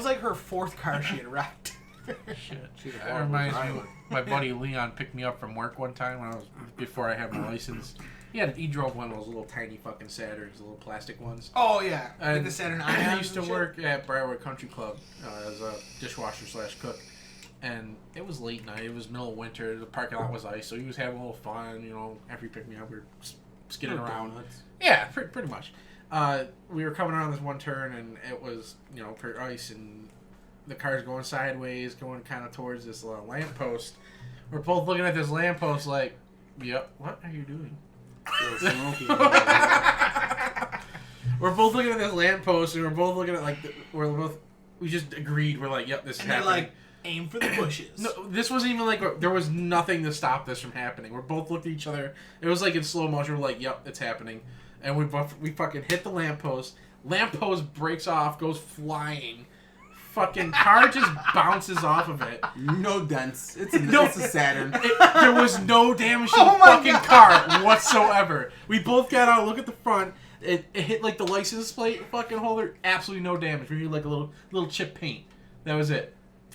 [SPEAKER 1] like her fourth car she had wrecked.
[SPEAKER 2] Shit.
[SPEAKER 3] She's a
[SPEAKER 2] That
[SPEAKER 3] horrible
[SPEAKER 2] reminds me.
[SPEAKER 3] driver.
[SPEAKER 2] My buddy Leon picked me up from work one time when I was before I had my license. He drove one of those little tiny fucking Saturns, the little plastic ones.
[SPEAKER 1] Oh yeah, like
[SPEAKER 2] And
[SPEAKER 1] the Saturn
[SPEAKER 2] I
[SPEAKER 1] Ions
[SPEAKER 2] used to
[SPEAKER 1] and shit.
[SPEAKER 2] work at Briarwood Country Club as a dishwasher / cook, and it was late night. It was middle of winter. The parking lot was ice, so he was having a little fun. You know, after he picked me up, we were skidding
[SPEAKER 3] Little
[SPEAKER 2] around.
[SPEAKER 3] donuts.
[SPEAKER 2] Yeah, pretty much. We were coming around this one turn, and it was pure ice, and the car's going sideways, going kind of towards this lamppost. We're both looking at this lamppost like, "Yep, what are you doing?"
[SPEAKER 3] Little smoky.
[SPEAKER 2] We're both looking at this lamppost, and we're both looking at we just agreed. We're like, "Yep, this is
[SPEAKER 1] And they're
[SPEAKER 2] happening."
[SPEAKER 1] like, aim for the bushes.
[SPEAKER 2] No, this wasn't even like there was nothing to stop this from happening. We're both looked at each other. It was like in slow motion. We're like, "Yep, it's happening," and we fucking hit the lamppost. Lamppost breaks off, goes flying. Fucking car just bounces off of it.
[SPEAKER 3] No dents. It's
[SPEAKER 2] No.
[SPEAKER 3] a Saturn.
[SPEAKER 2] There was no damage to
[SPEAKER 1] Oh
[SPEAKER 2] the
[SPEAKER 1] my
[SPEAKER 2] fucking
[SPEAKER 1] God.
[SPEAKER 2] car whatsoever. We both got out, look at the front. It hit like the license plate fucking holder. Absolutely no damage. We need like a little chip paint. That was it.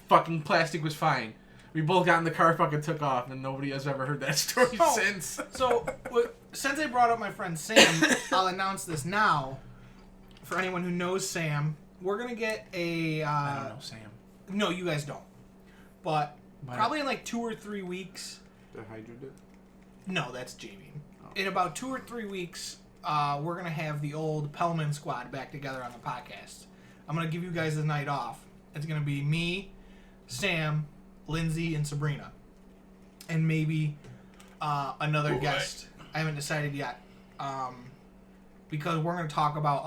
[SPEAKER 2] Fucking plastic was fine. We both got in the car, fucking took off, and nobody has ever heard that story
[SPEAKER 1] Oh.
[SPEAKER 2] since.
[SPEAKER 1] So, since I brought up my friend Sam, I'll announce this now. For anyone who knows Sam, we're gonna get a.
[SPEAKER 2] I don't know, Sam.
[SPEAKER 1] No, you guys don't. But
[SPEAKER 2] Why?
[SPEAKER 1] probably in like 2 or 3 weeks.
[SPEAKER 3] The Hydra did?
[SPEAKER 1] No, that's Jamie.
[SPEAKER 3] Oh.
[SPEAKER 1] In about 2 or 3 weeks, we're gonna have the old Pellman squad back together on the podcast. I'm gonna give you guys the night off. It's gonna be me, Sam, Lindsay, and Sabrina, and maybe another
[SPEAKER 2] Boy.
[SPEAKER 1] guest. I haven't decided yet, because we're gonna talk about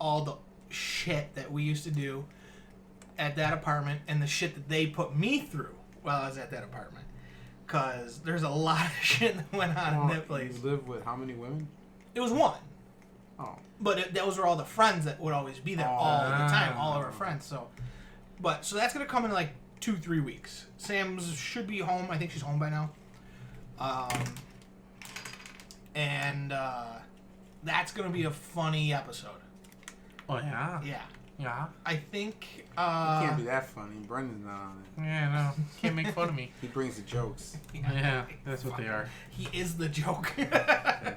[SPEAKER 1] all the shit that we used to do at that apartment and the shit that they put me through while I was at that apartment. Cause there's a lot of shit that went on in that place.
[SPEAKER 3] You live with how many women?
[SPEAKER 1] It was one,
[SPEAKER 3] Oh.
[SPEAKER 1] but those were all the friends that would always be there all the time, all of our friends. So that's gonna come in like 2-3 weeks. Sam's should be home. I think she's home by now. And that's gonna be a funny episode.
[SPEAKER 2] Oh yeah.
[SPEAKER 1] Yeah.
[SPEAKER 2] Yeah.
[SPEAKER 1] I think.
[SPEAKER 3] It can't be that funny. Brendan's not on it.
[SPEAKER 2] Yeah, no. Can't make fun of me.
[SPEAKER 3] He brings the jokes.
[SPEAKER 2] Yeah, that's what they are.
[SPEAKER 1] He is the joke.
[SPEAKER 2] Yeah.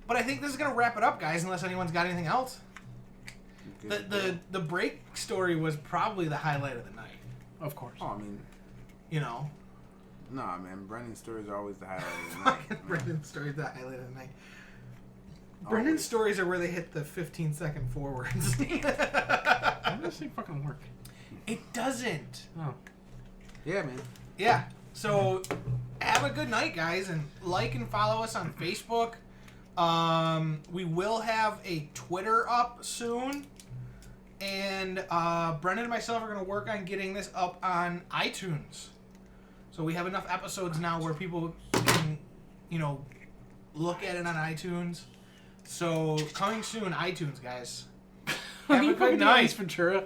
[SPEAKER 1] But I think this is gonna wrap it up, guys. Unless anyone's got anything else.
[SPEAKER 3] Good.
[SPEAKER 1] The break story was probably the highlight of the night.
[SPEAKER 2] Of course.
[SPEAKER 3] Oh, I mean,
[SPEAKER 1] You know.
[SPEAKER 3] nah, man. Brendan's stories are always the highlight of the night. man.
[SPEAKER 1] Brendan's story is the highlight of the night. Brendan's
[SPEAKER 3] Always.
[SPEAKER 1] stories are where they hit the 15-second forwards.
[SPEAKER 2] How does this thing fucking work?
[SPEAKER 1] It doesn't.
[SPEAKER 2] Oh.
[SPEAKER 3] Yeah, man.
[SPEAKER 1] Yeah. So have a good night, guys, and like and follow us on Facebook. We will have a Twitter up soon. And Brenden and myself are going to work on getting this up on iTunes. So we have enough episodes now where people can, look at it on iTunes. So coming soon, iTunes, guys. Have a good night.
[SPEAKER 2] Ventura.